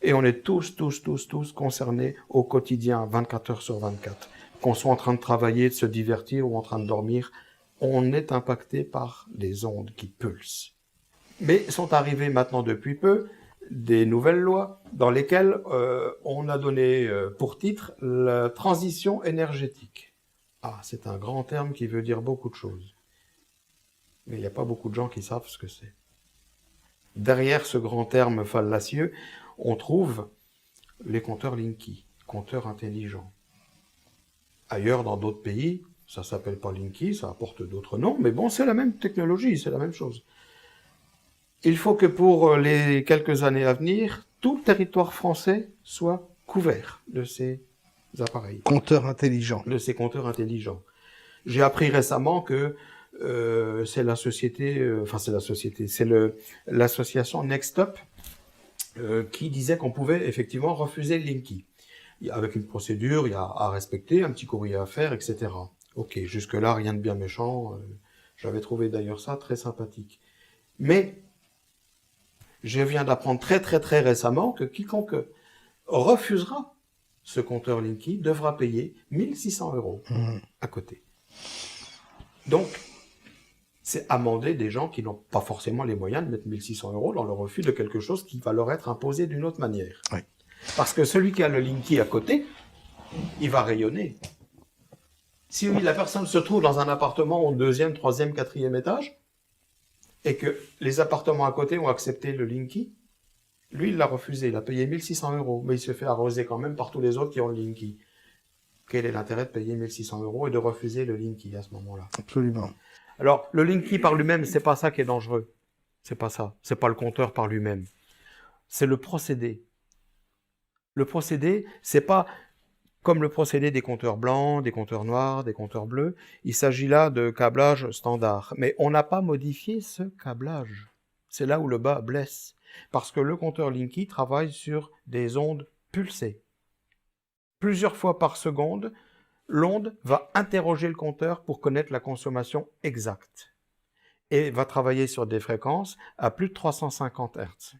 B: Et on est tous concernés au quotidien, 24 heures sur 24. Qu'on soit en train de travailler, de se divertir ou en train de dormir, on est impacté par les ondes qui pulsent. Mais sont arrivées maintenant depuis peu des nouvelles lois dans lesquelles on a donné pour titre la transition énergétique. Ah, c'est un grand terme qui veut dire beaucoup de choses. Mais il n'y a pas beaucoup de gens qui savent ce que c'est. Derrière ce grand terme fallacieux, on trouve les compteurs Linky, compteurs intelligents. Ailleurs, dans d'autres pays, ça ne s'appelle pas Linky, ça apporte d'autres noms, mais bon, c'est la même technologie, c'est la même chose. Il faut que pour les quelques années à venir, tout le territoire français soit couvert de ces appareils.
A: Compteurs intelligents.
B: De ces compteurs intelligents. J'ai appris récemment que c'est l'association Next Up qui disait qu'on pouvait effectivement refuser le Linky. Avec une procédure, il y a à respecter, un petit courrier à faire, etc. Ok, jusque-là, rien de bien méchant. J'avais trouvé d'ailleurs ça très sympathique. Mais je viens d'apprendre très récemment que quiconque refusera ce compteur Linky devra payer 1 600 € à côté. Donc, c'est amender des gens qui n'ont pas forcément les moyens de mettre 1 600 € dans le refus de quelque chose qui va leur être imposé d'une autre manière. Oui. Parce que celui qui a le Linky à côté, il va rayonner. Si la personne se trouve dans un appartement au 2e, 3e, 4e étage, et que les appartements à côté ont accepté le Linky, lui, il l'a refusé, il a payé 1 600 €, mais il se fait arroser quand même par tous les autres qui ont le Linky. Quel est l'intérêt de payer 1 600 € et de refuser le Linky à ce moment-là?
A: Absolument.
B: Alors, le Linky par lui-même, c'est pas ça qui est dangereux. C'est pas ça. C'est pas le compteur par lui-même. C'est le procédé. Le procédé, c'est pas comme le procédé des compteurs blancs, des compteurs noirs, des compteurs bleus. Il s'agit là de câblage standard. Mais on n'a pas modifié ce câblage. C'est là où le bas blesse. Parce que le compteur Linky travaille sur des ondes pulsées. Plusieurs fois par seconde, l'onde va interroger le compteur pour connaître la consommation exacte et va travailler sur des fréquences à plus de 350 Hz.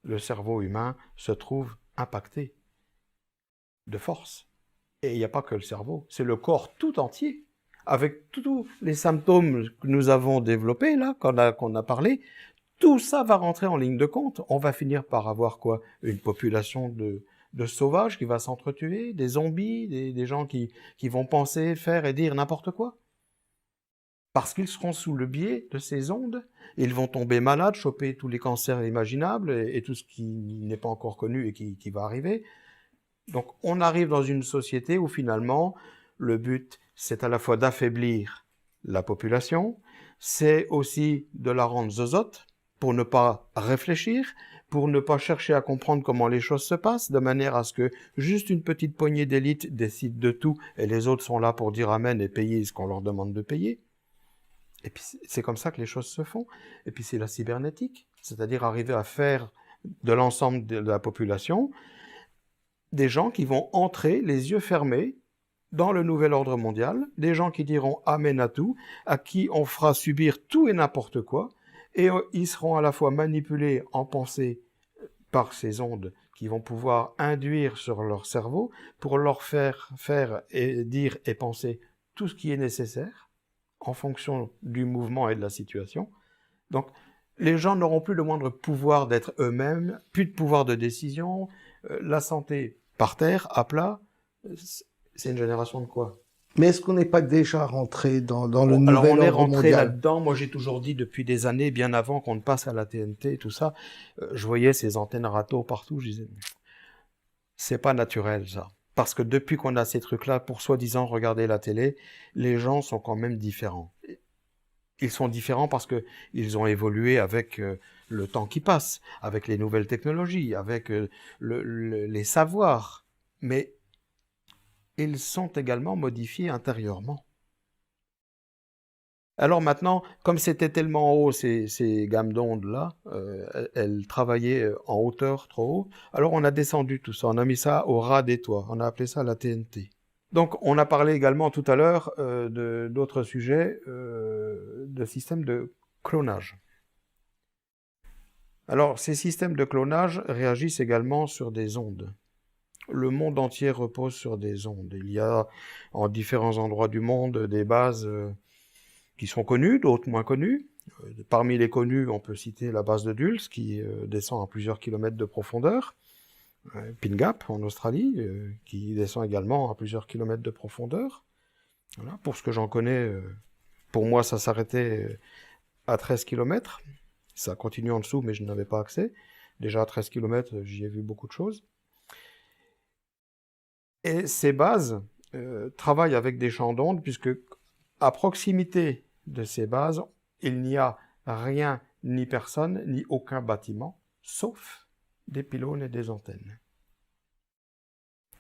B: Le cerveau humain se trouve impacté de force. Et il n'y a pas que le cerveau, c'est le corps tout entier. Avec tous les symptômes que nous avons développés, là, qu'on a parlé, tout ça va rentrer en ligne de compte. On va finir par avoir quoi? Une population de sauvages qui va s'entretuer, des zombies, des gens qui vont penser, faire et dire n'importe quoi. Parce qu'ils seront sous le biais de ces ondes, ils vont tomber malades, choper tous les cancers imaginables et tout ce qui n'est pas encore connu et qui va arriver. Donc on arrive dans une société où finalement le but c'est à la fois d'affaiblir la population, c'est aussi de la rendre zozote pour ne pas réfléchir, pour ne pas chercher à comprendre comment les choses se passent, de manière à ce que juste une petite poignée d'élite décide de tout et les autres sont là pour dire amen et payer ce qu'on leur demande de payer. Et puis c'est comme ça que les choses se font. Et puis c'est la cybernétique, c'est-à-dire arriver à faire de l'ensemble de la population des gens qui vont entrer les yeux fermés dans le nouvel ordre mondial, des gens qui diront amen à tout, à qui on fera subir tout et n'importe quoi, et ils seront à la fois manipulés en pensée par ces ondes qui vont pouvoir induire sur leur cerveau pour leur faire et dire et penser tout ce qui est nécessaire en fonction du mouvement et de la situation. Donc, les gens n'auront plus le moindre pouvoir d'être eux-mêmes, plus de pouvoir de décision, la santé par terre, à plat. C'est une génération de quoi?
A: Mais est-ce qu'on n'est pas déjà rentré dans le nouvel
B: alors on est
A: ordre
B: rentré
A: mondial?
B: là-dedans. Moi, j'ai toujours dit depuis des années, bien avant qu'on ne passe à la TNT et tout ça, je voyais ces antennes râteaux partout. Je disais, c'est pas naturel ça. Parce que depuis qu'on a ces trucs-là, pour soi-disant regarder la télé, les gens sont quand même différents. Ils sont différents parce que ils ont évolué avec le temps qui passe, avec les nouvelles technologies, avec les savoirs. Mais ils sont également modifiés intérieurement. Alors maintenant, comme c'était tellement haut, ces gammes d'ondes-là, elles travaillaient en hauteur trop haut, alors on a descendu tout ça, on a mis ça au ras des toits, on a appelé ça la TNT. Donc on a parlé également tout à l'heure d'autres sujets, de systèmes de clonage. Alors ces systèmes de clonage réagissent également sur des ondes. Le monde entier repose sur des ondes. Il y a en différents endroits du monde des bases qui sont connues, d'autres moins connues. Parmi les connues, on peut citer la base de Dulce qui descend à plusieurs kilomètres de profondeur. Pine Gap en Australie, qui descend également à plusieurs kilomètres de profondeur. Voilà. Pour ce que j'en connais, pour moi ça s'arrêtait à 13 km. Ça continue en dessous, mais je n'avais pas accès. Déjà à 13 km, j'y ai vu beaucoup de choses. Et ces bases travaillent avec des champs d'ondes, puisque à proximité de ces bases, il n'y a rien, ni personne, ni aucun bâtiment, sauf des pylônes et des antennes.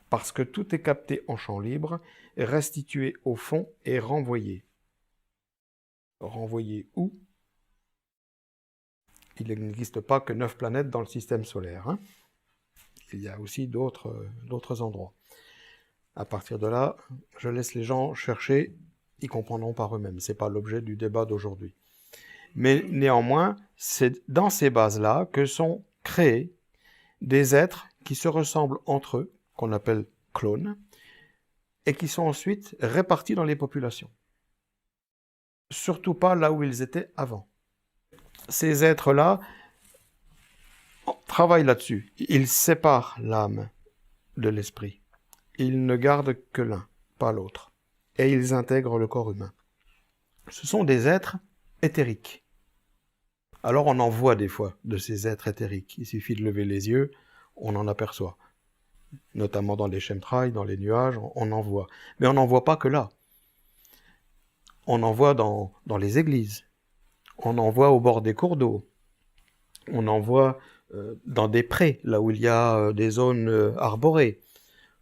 B: Parce que tout est capté en champ libre, restitué au fond et renvoyé. Renvoyé où? Il n'existe pas que 9 planètes dans le système solaire. Hein. Il y a aussi d'autres endroits. À partir de là, je laisse les gens chercher, ils comprendront par eux-mêmes. Ce n'est pas l'objet du débat d'aujourd'hui. Mais néanmoins, c'est dans ces bases-là que sont créés des êtres qui se ressemblent entre eux, qu'on appelle clones, et qui sont ensuite répartis dans les populations. Surtout pas là où ils étaient avant. Ces êtres-là travaillent là-dessus. Ils séparent l'âme de l'esprit. Ils ne gardent que l'un, pas l'autre. Et ils intègrent le corps humain. Ce sont des êtres éthériques. Alors on en voit des fois de ces êtres éthériques. Il suffit de lever les yeux, on en aperçoit. Notamment dans les chemtrails, dans les nuages, on en voit. Mais on n'en voit pas que là. On en voit dans les églises. On en voit au bord des cours d'eau. On en voit dans des prés, là où il y a des zones arborées.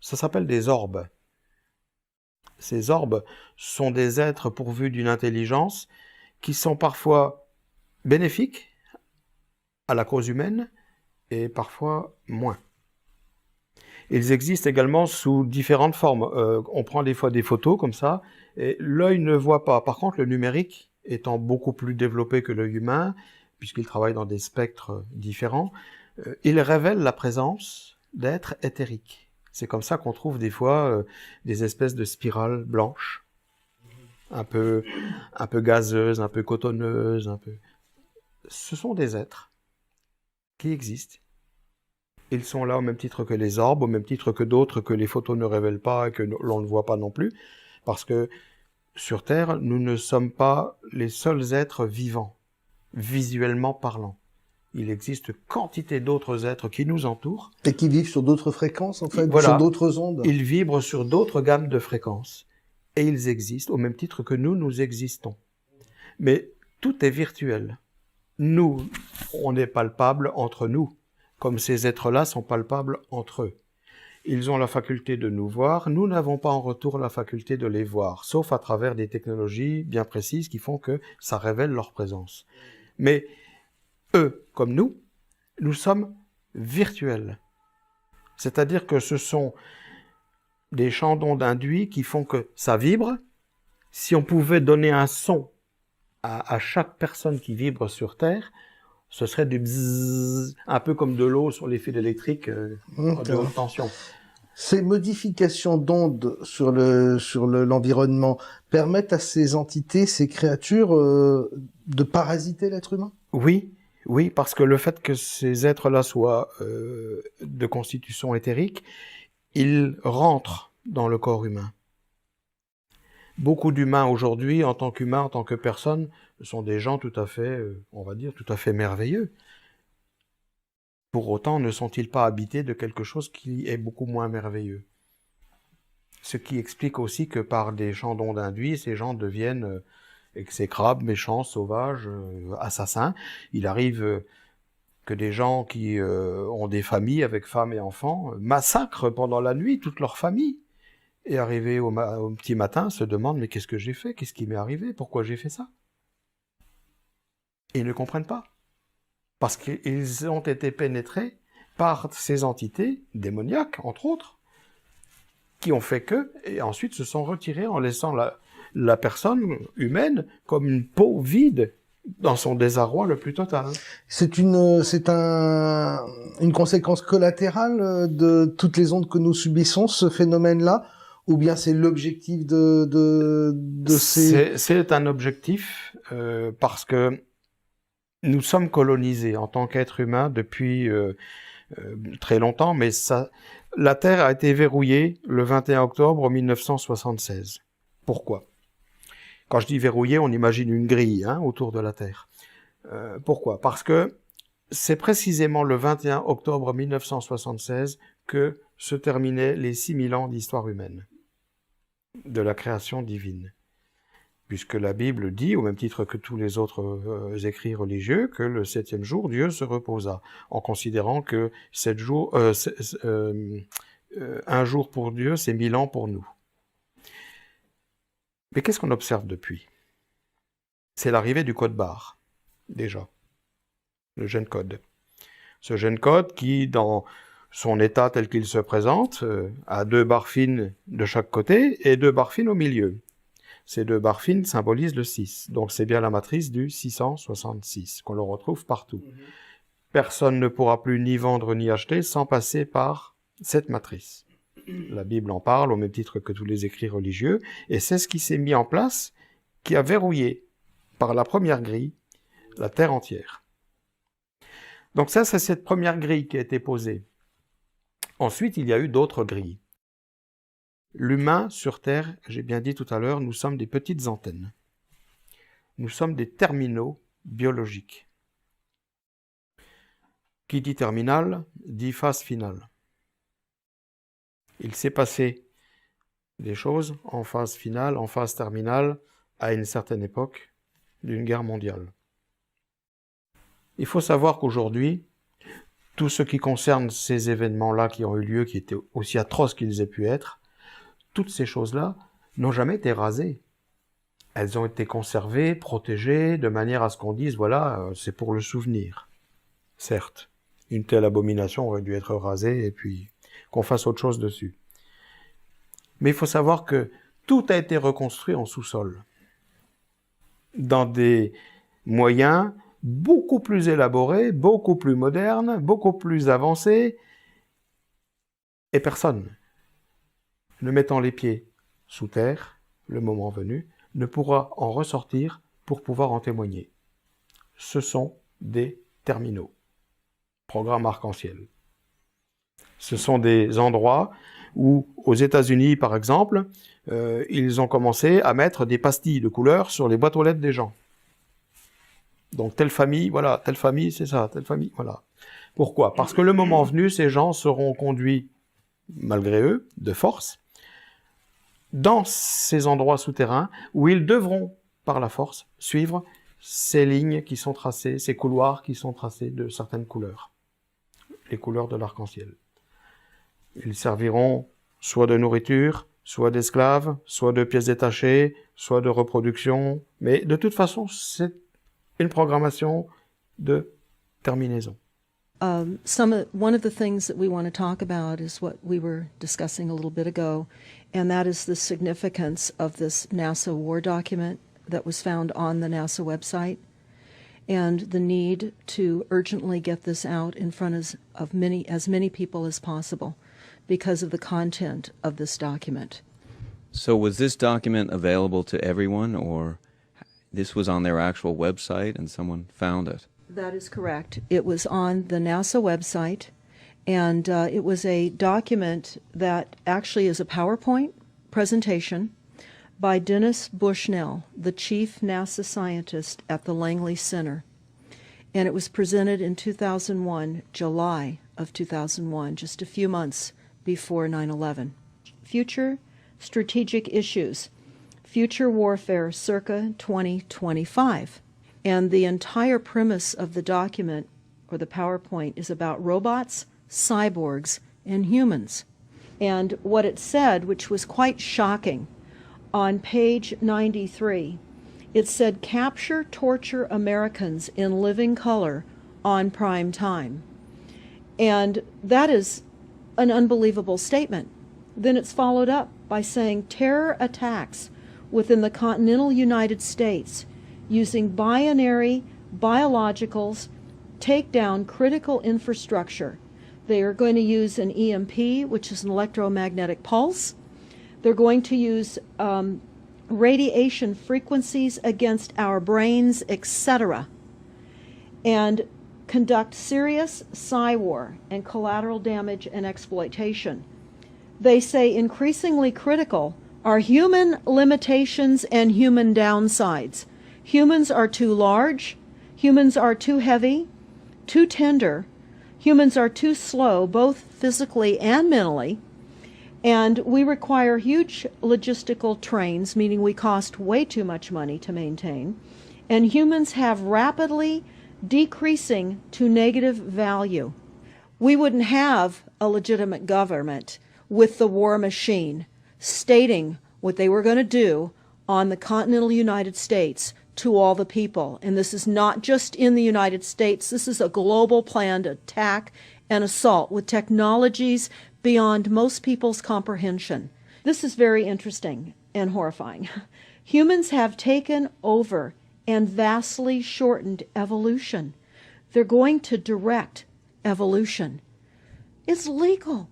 B: Ça s'appelle des orbes. Ces orbes sont des êtres pourvus d'une intelligence qui sont parfois bénéfiques à la cause humaine et parfois moins. Ils existent également sous différentes formes. On prend des fois des photos comme ça, et l'œil ne voit pas. Par contre, le numérique, étant beaucoup plus développé que l'œil humain, puisqu'il travaille dans des spectres différents, il révèle la présence d'êtres éthériques. C'est comme ça qu'on trouve des fois des espèces de spirales blanches, un peu gazeuses, un peu cotonneuses, Ce sont des êtres qui existent. Ils sont là au même titre que les orbes, au même titre que d'autres que les photos ne révèlent pas et que l'on ne voit pas non plus, parce que sur Terre, nous ne sommes pas les seuls êtres vivants, visuellement parlant. Il existe quantité d'autres êtres qui nous entourent.
A: Et qui vivent sur d'autres fréquences, en fait,
B: voilà,
A: sur d'autres ondes.
B: Ils vibrent sur d'autres gammes de fréquences. Et ils existent au même titre que nous existons. Mais tout est virtuel. Nous, on est palpable entre nous, comme ces êtres-là sont palpables entre eux. Ils ont la faculté de nous voir, nous n'avons pas en retour la faculté de les voir, sauf à travers des technologies bien précises qui font que ça révèle leur présence. Mais eux, comme nous sommes virtuels. C'est-à-dire que ce sont des champs d'ondes induits qui font que ça vibre. Si on pouvait donner un son à chaque personne qui vibre sur Terre, ce serait du bzzz, un peu comme de l'eau sur les fils électriques de haute tension.
A: Ces modifications d'ondes sur l'environnement permettent à ces entités, ces créatures, de parasiter l'être humain?
B: Oui, parce que le fait que ces êtres-là soient de constitution éthérique, ils rentrent dans le corps humain. Beaucoup d'humains aujourd'hui, en tant qu'humains, en tant que personnes, sont des gens tout à fait, on va dire, tout à fait merveilleux. Pour autant, ne sont-ils pas habités de quelque chose qui est beaucoup moins merveilleux? Ce qui explique aussi que par des champs d'ondes induits, ces gens deviennent exécrables, méchants, sauvages, assassins. Il arrive que des gens qui ont des familles avec femmes et enfants massacrent pendant la nuit toute leur famille. Et arrivé au petit matin, se demandent « Mais qu'est-ce que j'ai fait? Qu'est-ce qui m'est arrivé? Pourquoi j'ai fait ça ?» Ils ne comprennent pas. Parce qu'ils ont été pénétrés par ces entités démoniaques, entre autres, qui ont fait que, et ensuite se sont retirés en laissant la personne humaine comme une peau vide dans son désarroi le plus total.
A: C'est une conséquence collatérale de toutes les ondes que nous subissons, ce phénomène-là, ou bien c'est l'objectif de ces...
B: C'est un objectif parce que nous sommes colonisés en tant qu'êtres humains depuis très longtemps, mais la Terre a été verrouillée le 21 octobre 1976. Pourquoi? Quand je dis verrouillée, on imagine une grille autour de la Terre. Pourquoi? Parce que c'est précisément le 21 octobre 1976 que se terminaient les 6000 ans d'histoire humaine, de la création divine. Puisque la Bible dit, au même titre que tous les autres écrits religieux, que le 7e jour, Dieu se reposa, en considérant que 7 jours, un jour pour Dieu, c'est 1000 ans pour nous. Mais qu'est-ce qu'on observe depuis? C'est l'arrivée du code barre, déjà, le GENCODE. Ce GENCODE qui, dans son état tel qu'il se présente, a 2 barres fines de chaque côté et 2 barres fines au milieu. Ces 2 barres fines symbolisent le 6, donc c'est bien la matrice du 666, qu'on le retrouve partout. Personne ne pourra plus ni vendre ni acheter sans passer par cette matrice. La Bible en parle au même titre que tous les écrits religieux, et c'est ce qui s'est mis en place, qui a verrouillé, par la première grille, la Terre entière. Donc ça, c'est cette première grille qui a été posée. Ensuite, il y a eu d'autres grilles. L'humain sur Terre, j'ai bien dit tout à l'heure, nous sommes des petites antennes. Nous sommes des terminaux biologiques. Qui dit terminal, dit phase finale. Il s'est passé des choses en phase finale, en phase terminale, à une certaine époque d'une guerre mondiale. Il faut savoir qu'aujourd'hui, tout ce qui concerne ces événements-là qui ont eu lieu, qui étaient aussi atroces qu'ils aient pu être, toutes ces choses-là n'ont jamais été rasées. Elles ont été conservées, protégées, de manière à ce qu'on dise, voilà, c'est pour le souvenir. Certes, une telle abomination aurait dû être rasée, et puis qu'on fasse autre chose dessus. Mais il faut savoir que tout a été reconstruit en sous-sol, dans des moyens beaucoup plus élaborés, beaucoup plus modernes, beaucoup plus avancés, et personne, ne mettant les pieds sous terre, le moment venu, ne pourra en ressortir pour pouvoir en témoigner. Ce sont des terminaux, programme arc-en-ciel. Ce sont des endroits où, aux États-Unis par exemple, ils ont commencé à mettre des pastilles de couleur sur les boîtes aux lettres des gens. Donc telle famille, voilà, telle famille, c'est ça, telle famille, voilà. Pourquoi? Parce que le moment venu, ces gens seront conduits, malgré eux, de force, dans ces endroits souterrains où ils devront, par la force, suivre ces lignes qui sont tracées, ces couloirs qui sont tracés de certaines couleurs, les couleurs de l'arc-en-ciel. Ils serviront soit de nourriture, soit d'esclaves, soit de pièces détachées, soit de reproduction, mais de toute façon, c'est une programmation de terminaison.
P: One of the things that we want to talk about is what we were discussing a little bit ago, and that is the significance of this NASA war document that was found on the NASA website, and the need to urgently get this out in front of as many people as possible because of the content of this document.
Q: So was this document available to everyone, or this was on their actual website and someone found it?
P: That is correct. It was on the NASA website, and it was a document that actually is a PowerPoint presentation by Dennis Bushnell, the chief NASA scientist at the Langley Center. And it was presented in 2001, July of 2001, just a few months before 9/11. Future strategic issues, future warfare circa 2025. And the entire premise of the document, or the PowerPoint, is about robots, cyborgs, and humans. And what it said, which was quite shocking, on page 93, it said, "Capture, torture Americans in living color on prime time." And that is an unbelievable statement. Then it's followed up by saying, "Terror attacks within the continental United States using binary biologicals take down critical infrastructure." They are going to use an EMP, which is an electromagnetic pulse. They're going to use radiation frequencies against our brains, etc., and conduct serious psy-war and collateral damage and exploitation. They say increasingly critical are human limitations and human downsides. Humans are too large, humans are too heavy, too tender, humans are too slow, both physically and mentally, and we require huge logistical trains, meaning we cost way too much money to maintain, and humans have rapidly decreasing to negative value. We wouldn't have a legitimate government with the war machine stating what they were going to do on the continental United States to all the people. And this is not just in the United States. This is a global planned attack and assault with technologies beyond most people's comprehension. This is very interesting and horrifying. Humans have taken over and vastly shortened evolution. They're going to direct evolution. It's legal.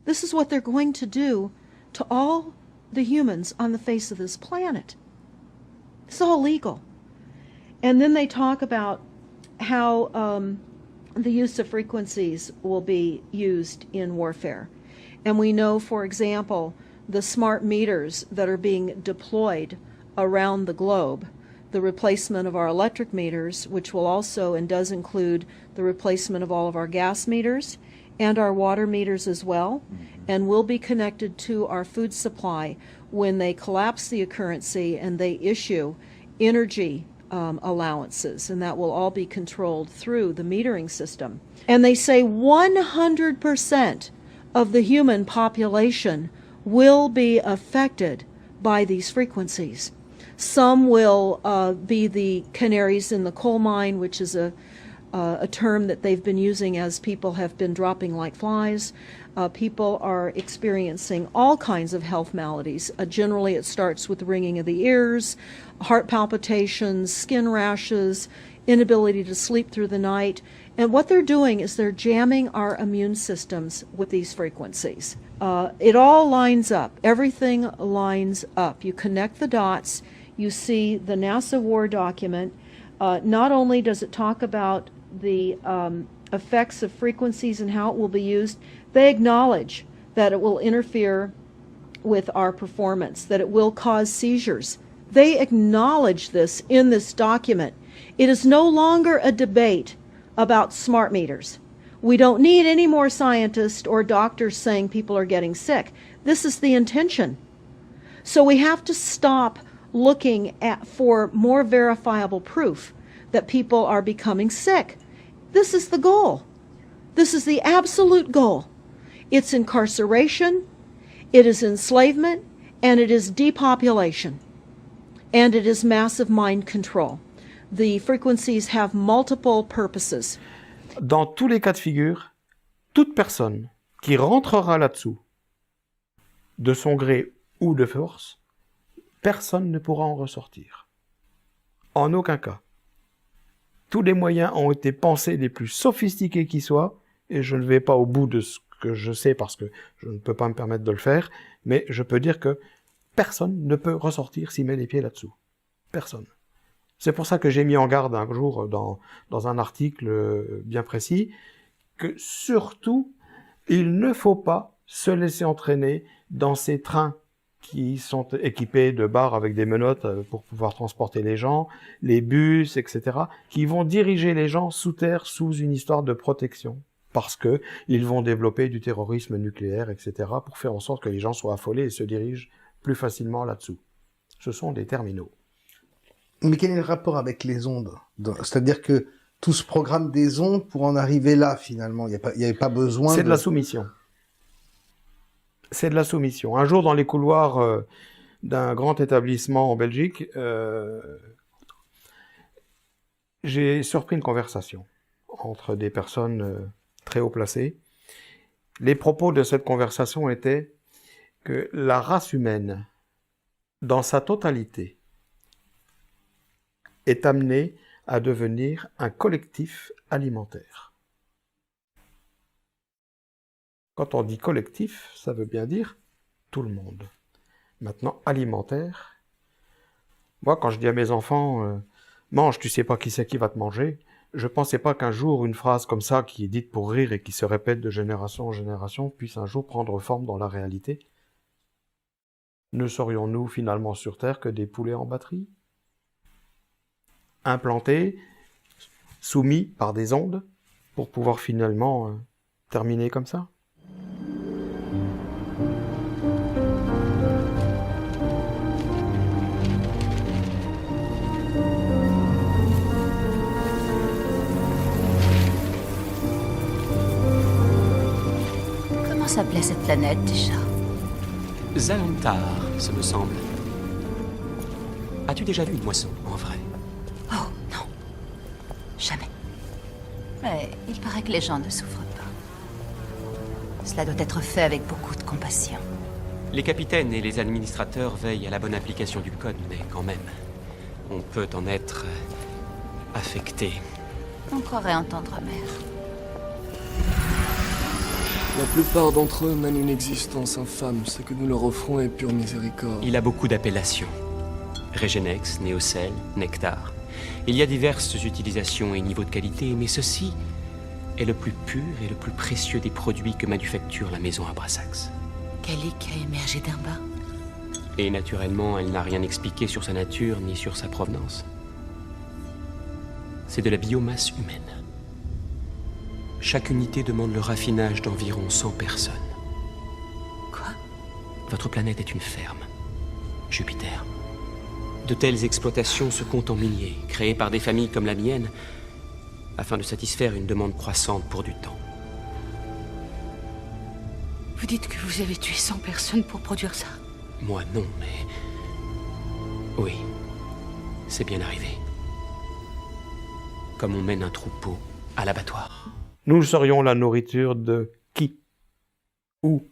P: This is what they're going to do to all the humans on the face of this planet. It's all legal. And then they talk about how the use of frequencies will be used in warfare. And we know, for example, the smart meters that are being deployed around the globe, the replacement of our electric meters, which will also and does include the replacement of all of our gas meters and our water meters as well, and will be connected to our food supply when they collapse the currency and they issue energy allowances, and that will all be controlled through the metering system. And they say 100% of the human population will be affected by these frequencies. Some will be the canaries in the coal mine, which is a a term that they've been using as people have been dropping like flies. People are experiencing all kinds of health maladies. Generally, it starts with ringing of the ears, heart palpitations, skin rashes, inability to sleep through the night. And what they're doing is they're jamming our immune systems with these frequencies. It all lines up. Everything lines up. You connect the dots. You see the NASA war document. Not only does it talk about the effects of frequencies and how it will be used, they acknowledge that it will interfere with our performance, that it will cause seizures. They acknowledge this in this document. It is no longer a debate about smart meters. We don't need any more scientists or doctors saying people are getting sick. This is the intention. So we have to stop looking for more verifiable proof that people are becoming sick. This is the goal. This is the absolute goal. It's incarceration, it is enslavement, and it is depopulation. And it is massive mind control. The frequencies have multiple purposes.
B: Dans tous les cas de figure, toute personne qui rentrera là-dessous, de son gré ou de force, personne ne pourra en ressortir. En aucun cas. Tous les moyens ont été pensés les plus sophistiqués qui soient, et je ne vais pas au bout de ce que je sais parce que je ne peux pas me permettre de le faire, mais je peux dire que personne ne peut ressortir s'il met les pieds là-dessous. Personne. C'est pour ça que j'ai mis en garde un jour dans un article bien précis que surtout, il ne faut pas se laisser entraîner dans ces trains qui sont équipés de barres avec des menottes pour pouvoir transporter les gens, les bus, etc., qui vont diriger les gens sous terre sous une histoire de protection. Parce que ils vont développer du terrorisme nucléaire, etc., pour faire en sorte que les gens soient affolés et se dirigent plus facilement là-dessous. Ce sont des terminaux.
A: Mais quel est le rapport avec les ondes? C'est-à-dire que tout ce programme des ondes pour en arriver là, finalement, il n'y avait pas besoin
B: C'est de la soumission. C'est de la soumission. Un jour, dans les couloirs d'un grand établissement en Belgique, j'ai surpris une conversation entre des personnes très haut placées. Les propos de cette conversation étaient que la race humaine, dans sa totalité, est amenée à devenir un collectif alimentaire. Quand on dit collectif, ça veut bien dire tout le monde. Maintenant, alimentaire, moi quand je dis à mes enfants « mange, tu sais pas qui c'est qui va te manger », je pensais pas qu'un jour une phrase comme ça, qui est dite pour rire et qui se répète de génération en génération, puisse un jour prendre forme dans la réalité. Ne serions-nous finalement sur Terre que des poulets en batterie? Implantés, soumis par des ondes, pour pouvoir finalement terminer comme ça?
R: Comment s'appelait cette planète déjà?
S: Zalantar, ce me semble. As-tu déjà vu une moisson, en vrai?
R: Oh, non. Jamais. Mais il paraît que les gens ne souffrent pas. Cela doit être fait avec beaucoup de compassion.
S: Les capitaines et les administrateurs veillent à la bonne application du code, mais quand même, on peut en être affecté.
R: On croirait entendre mère.
T: La plupart d'entre eux mènent une existence infâme. Ce que nous leur offrons est pure miséricorde.
S: Il a beaucoup d'appellations. Régénex, Néocell, Nectar. Il y a diverses utilisations et niveaux de qualité, mais ceci est le plus pur et le plus précieux des produits que manufacture la maison Abrasax.
R: Kalik a émergé d'un bas.
S: Et naturellement, elle n'a rien expliqué sur sa nature ni sur sa provenance. C'est de la biomasse humaine. Chaque unité demande le raffinage d'environ 100 personnes.
R: Quoi?
S: Votre planète est une ferme. Jupiter. De telles exploitations se comptent en milliers, créées par des familles comme la mienne, afin de satisfaire une demande croissante pour du temps.
R: Vous dites que vous avez tué 100 personnes pour produire ça?
S: Moi, non, mais... Oui, c'est bien arrivé. Comme on mène un troupeau, à l'abattoir.
B: Nous serions la nourriture de qui? Où?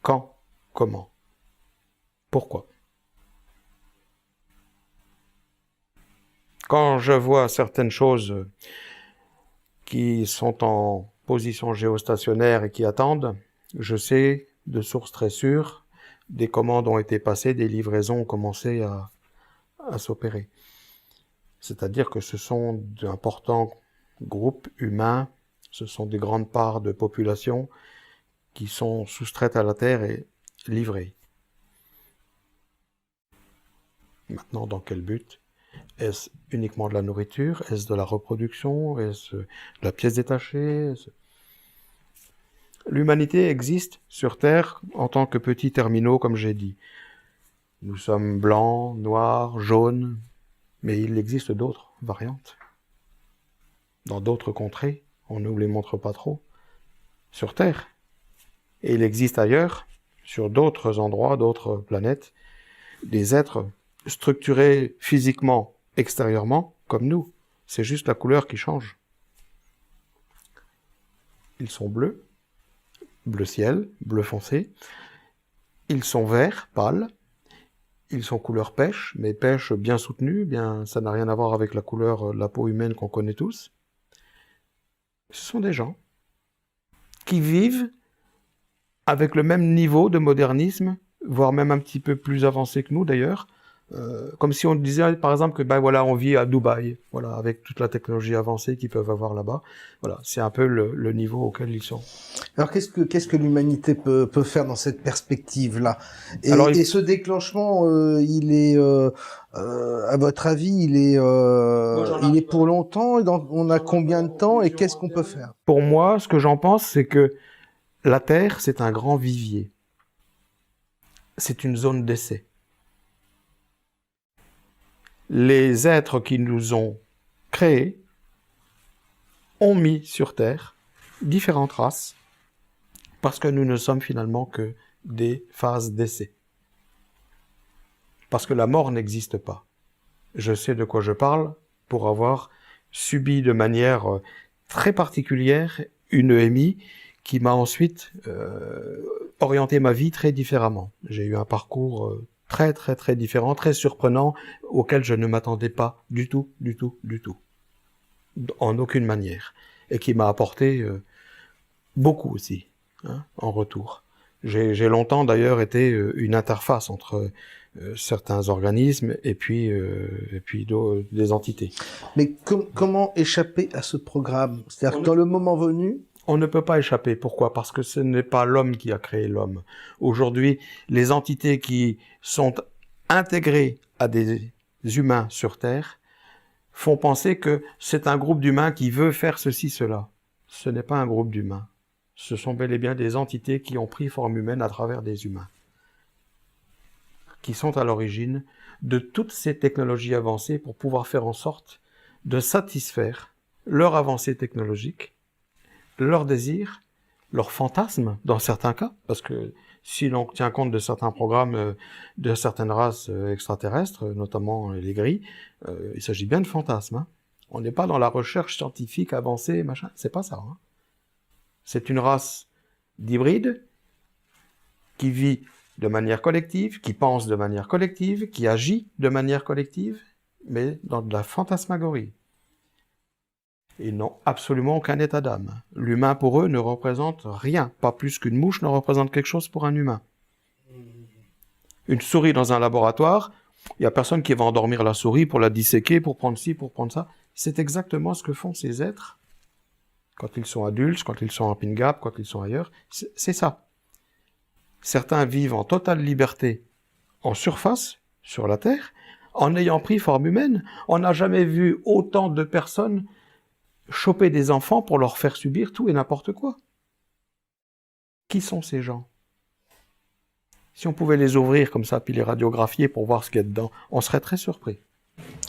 B: Quand? Comment? Pourquoi? Quand je vois certaines choses qui sont en position géostationnaire et qui attendent, je sais de sources très sûres, des commandes ont été passées, des livraisons ont commencé à s'opérer. C'est-à-dire que ce sont d'importants groupes humains, ce sont des grandes parts de population qui sont soustraites à la Terre et livrées. Maintenant, dans quel but? Est-ce uniquement de la nourriture? Est-ce de la reproduction? Est-ce de la pièce détachée? L'humanité existe sur Terre en tant que petits terminaux, comme j'ai dit. Nous sommes blancs, noirs, jaunes, mais il existe d'autres variantes. Dans d'autres contrées, on ne nous les montre pas trop, sur Terre. Et il existe ailleurs, sur d'autres endroits, d'autres planètes, des êtres structurés physiquement, extérieurement, comme nous. C'est juste la couleur qui change. Ils sont bleus, bleu ciel, bleu foncé. Ils sont verts, pâles. Ils sont couleur pêche, mais pêche bien soutenue, ça n'a rien à voir avec la couleur de la peau humaine qu'on connaît tous. Ce sont des gens qui vivent avec le même niveau de modernisme, voire même un petit peu plus avancé que nous d'ailleurs, comme si on disait par exemple que ben voilà, on vit à Dubaï, voilà, avec toute la technologie avancée qu'ils peuvent avoir là-bas. Voilà, c'est un peu le niveau auquel ils sont.
A: Alors qu'est-ce que l'humanité peut faire dans cette perspective-là? Et ce déclenchement, il est, à votre avis, il est pour longtemps? On a combien de temps et qu'est-ce qu'on peut faire?
B: Pour moi, ce que j'en pense, c'est que la Terre, c'est un grand vivier. C'est une zone d'essai. Les êtres qui nous ont créés ont mis sur Terre différentes races parce que nous ne sommes finalement que des phases d'essai. Parce que la mort n'existe pas. Je sais de quoi je parle pour avoir subi de manière très particulière une EMI qui m'a ensuite orienté ma vie très différemment. J'ai eu un parcours très différent, très surprenant, auquel je ne m'attendais pas du tout, en aucune manière, et qui m'a apporté beaucoup aussi, en retour. J'ai longtemps d'ailleurs été une interface entre certains organismes et puis des entités.
A: Mais comment échapper à ce programme? C'est-à-dire que dans le moment venu,
B: on ne peut pas échapper. Pourquoi? Parce que ce n'est pas l'homme qui a créé l'homme. Aujourd'hui, les entités qui sont intégrées à des humains sur Terre font penser que c'est un groupe d'humains qui veut faire ceci, cela. Ce n'est pas un groupe d'humains. Ce sont bel et bien des entités qui ont pris forme humaine à travers des humains, qui sont à l'origine de toutes ces technologies avancées pour pouvoir faire en sorte de satisfaire leur avancée technologique, leurs désirs, leurs fantasmes dans certains cas, parce que si l'on tient compte de certains programmes de certaines races extraterrestres, notamment les gris, il s'agit bien de fantasmes. On n'est pas dans la recherche scientifique avancée, machin, c'est pas ça. C'est une race d'hybrides qui vit de manière collective, qui pense de manière collective, qui agit de manière collective, mais dans de la fantasmagorie. Ils n'ont absolument aucun état d'âme. L'humain, pour eux, ne représente rien, pas plus qu'une mouche ne représente quelque chose pour un humain. Une souris dans un laboratoire, il n'y a personne qui va endormir la souris pour la disséquer, pour prendre ci, pour prendre ça. C'est exactement ce que font ces êtres quand ils sont adultes, quand ils sont en pin gap, quand ils sont ailleurs. C'est ça. Certains vivent en totale liberté en surface, sur la Terre, en ayant pris forme humaine. On n'a jamais vu autant de personnes choper des enfants pour leur faire subir tout et n'importe quoi. Qui sont ces gens? Si on pouvait les ouvrir comme ça, puis les radiographier pour voir ce qu'il y a dedans, on serait très surpris.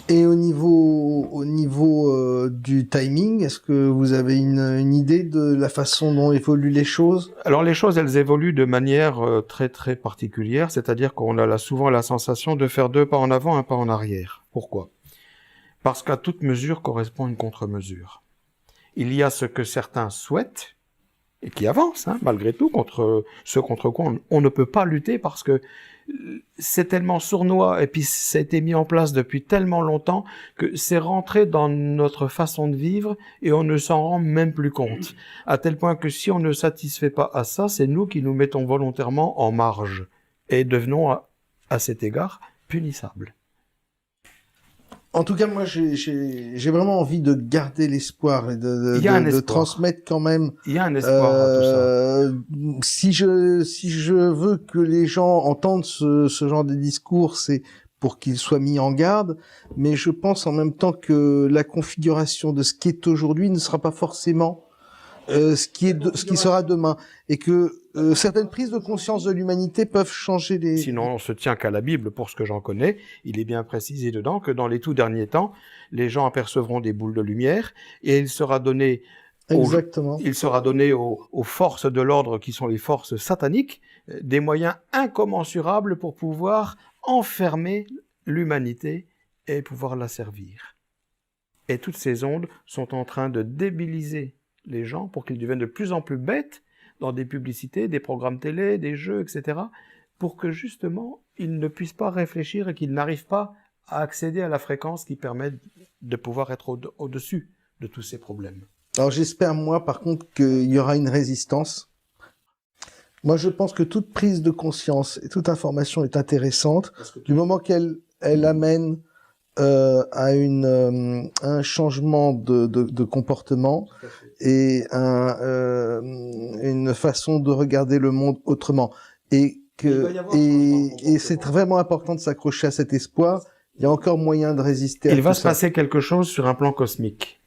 A: Et au niveau du timing, est-ce que vous avez une idée de la façon dont évoluent les choses?
B: Alors les choses, elles évoluent de manière très particulière, c'est-à-dire qu'on a souvent la sensation de faire 2 pas en avant, 1 pas en arrière. Pourquoi? Parce qu'à toute mesure correspond une contre-mesure. il y a ce que certains souhaitent, et qui avancent, hein, malgré tout, contre quoi on ne peut pas lutter, parce que c'est tellement sournois, et puis ça a été mis en place depuis tellement longtemps, que c'est rentré dans notre façon de vivre, et on ne s'en rend même plus compte. À tel point que si on ne satisfait pas à ça, c'est nous qui nous mettons volontairement en marge, et devenons, à cet égard, punissables.
A: En tout cas, moi, j'ai vraiment envie de garder l'espoir et de transmettre quand même.
B: Il y a un espoir à tout ça.
A: Si je veux que les gens entendent ce genre de discours, c'est pour qu'ils soient mis en garde. Mais je pense en même temps que la configuration de ce qui est aujourd'hui ne sera pas forcément ce qui sera demain, et que certaines prises de conscience de l'humanité peuvent changer les...
B: Sinon, on se tient qu'à la Bible, pour ce que j'en connais. Il est bien précisé dedans que dans les tout derniers temps, les gens apercevront des boules de lumière, et il sera donné aux forces de l'ordre, qui sont les forces sataniques, des moyens incommensurables pour pouvoir enfermer l'humanité et pouvoir la servir. Et toutes ces ondes sont en train de débiliser les gens pour qu'ils deviennent de plus en plus bêtes dans des publicités, des programmes télé, des jeux, etc., pour que justement ils ne puissent pas réfléchir et qu'ils n'arrivent pas à accéder à la fréquence qui permet de pouvoir être au-dessus de tous ces problèmes.
A: Alors j'espère, moi, par contre, qu'il y aura une résistance. Moi, je pense que toute prise de conscience et toute information est intéressante du moment qu'elle amène à un changement de comportement et une façon de regarder le monde autrement. Et c'est vraiment important de s'accrocher à cet espoir. Il y a encore moyen de résister à tout ça.
B: Il va se passer quelque chose sur un plan cosmique.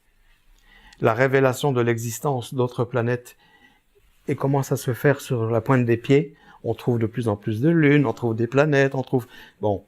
B: La révélation de l'existence d'autres planètes, et commence à se faire sur la pointe des pieds. On trouve de plus en plus de lunes, on trouve des planètes, Bon,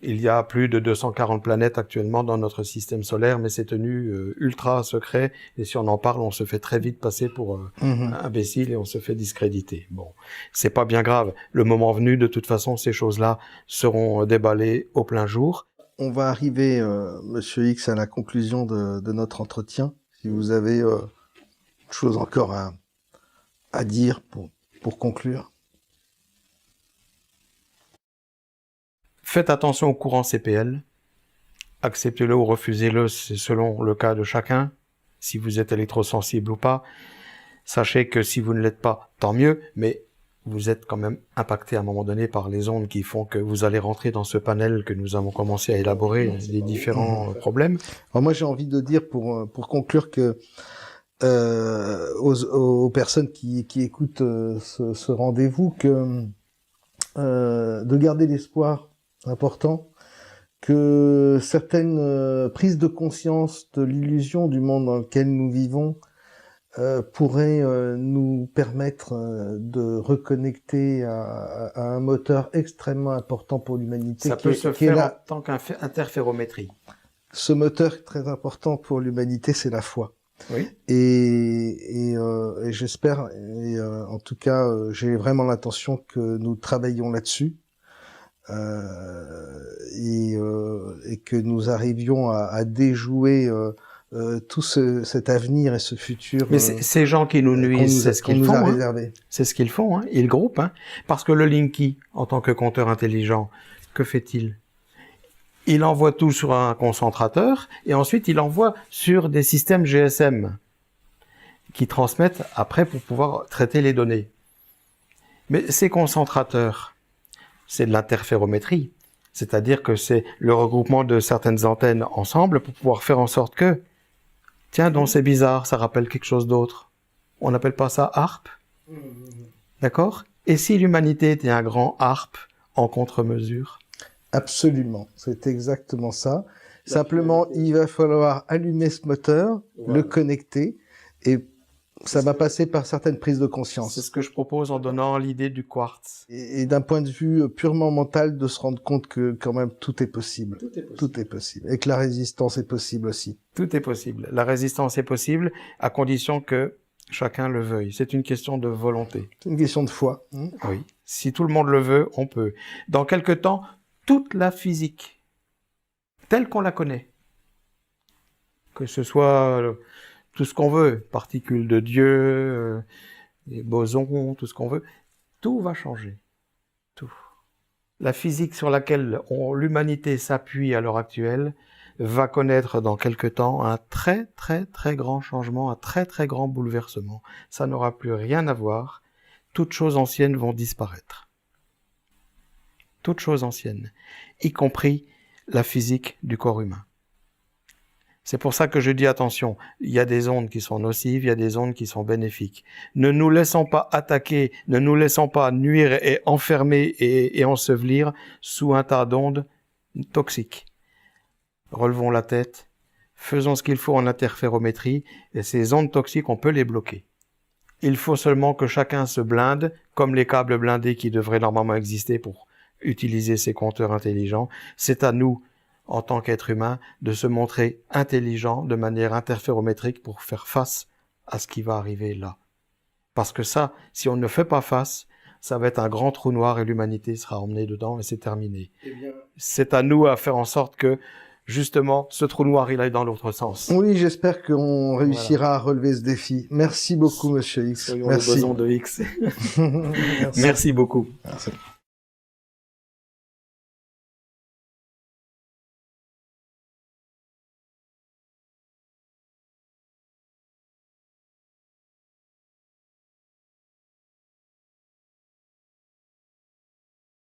B: il y a plus de 240 planètes actuellement dans notre système solaire, mais c'est tenu ultra secret, et si on en parle, on se fait très vite passer pour imbécile et on se fait discréditer. Bon, c'est pas bien grave. Le moment venu, de toute façon, ces choses-là seront déballées au plein jour.
A: On va arriver, Monsieur X, à la conclusion de notre entretien. Si vous avez autre chose encore à dire pour conclure.
B: Faites attention au courant CPL. Acceptez-le ou refusez-le, c'est selon le cas de chacun, si vous êtes électrosensible ou pas. Sachez que si vous ne l'êtes pas, tant mieux, mais vous êtes quand même impacté à un moment donné par les ondes qui font que vous allez rentrer dans ce panel que nous avons commencé à élaborer, des différents problèmes.
A: Alors moi, j'ai envie de dire, pour conclure, que aux personnes qui écoutent ce rendez-vous, que de garder l'espoir, important, que certaines prises de conscience de l'illusion du monde dans lequel nous vivons pourraient nous permettre de reconnecter à un moteur extrêmement important pour l'humanité.
B: Ça peut se faire en tant qu'interférométrie.
A: Ce moteur très important pour l'humanité, c'est la foi.
B: Oui.
A: Et j'espère, en tout cas, j'ai vraiment l'intention que nous travaillions là-dessus. Et que nous arrivions à déjouer tout cet avenir et ce futur.
B: Mais ces gens qui nous nuisent, c'est ce qu'ils font. C'est ce qu'ils font, ils groupent. Parce que le Linky, en tant que compteur intelligent, que fait-il? Il envoie tout sur un concentrateur et ensuite il envoie sur des systèmes GSM qui transmettent après pour pouvoir traiter les données. Mais ces concentrateurs, c'est de l'interférométrie, c'est-à-dire que c'est le regroupement de certaines antennes ensemble pour pouvoir faire en sorte que, tiens, donc c'est bizarre, ça rappelle quelque chose d'autre. On n'appelle pas ça harpe, d'accord? Et si l'humanité était un grand harpe en contre-mesure?
A: Absolument, c'est exactement ça. Simplement, il va falloir allumer ce moteur, le connecter, et ça va passer par certaines prises de conscience.
B: C'est ce que je propose en donnant l'idée du quartz.
A: Et d'un point de vue purement mental, de se rendre compte que quand même tout est possible. Tout est possible. Et que la résistance est possible aussi.
B: Tout est possible. La résistance est possible à condition que chacun le veuille. C'est une question de volonté.
A: C'est une question de foi.
B: Oui. Si tout le monde le veut, on peut. Dans quelque temps, toute la physique, telle qu'on la connaît, que ce soit tout ce qu'on veut, particules de Dieu, les bosons, tout ce qu'on veut, tout va changer. Tout. La physique sur laquelle l'humanité s'appuie à l'heure actuelle va connaître dans quelque temps un très très très grand changement, un très très grand bouleversement. Ça n'aura plus rien à voir. Toutes choses anciennes vont disparaître. Toutes choses anciennes, y compris la physique du corps humain. C'est pour ça que je dis attention, il y a des ondes qui sont nocives, il y a des ondes qui sont bénéfiques. Ne nous laissons pas attaquer, ne nous laissons pas nuire et enfermer et ensevelir sous un tas d'ondes toxiques. Relevons la tête, faisons ce qu'il faut en interférométrie, et ces ondes toxiques, on peut les bloquer. Il faut seulement que chacun se blinde, comme les câbles blindés qui devraient normalement exister pour utiliser ces compteurs intelligents. C'est à nous, en tant qu'être humain, de se montrer intelligent de manière interférométrique pour faire face à ce qui va arriver là. Parce que ça, si on ne fait pas face, ça va être un grand trou noir et l'humanité sera emmenée dedans et c'est terminé. C'est à nous à faire en sorte que, justement, ce trou noir, il aille dans l'autre sens.
A: Oui, j'espère qu'on réussira à relever ce défi. Merci beaucoup, Monsieur X.
B: Soyons
A: Merci.
B: le boson de X. Merci beaucoup.
A: Merci.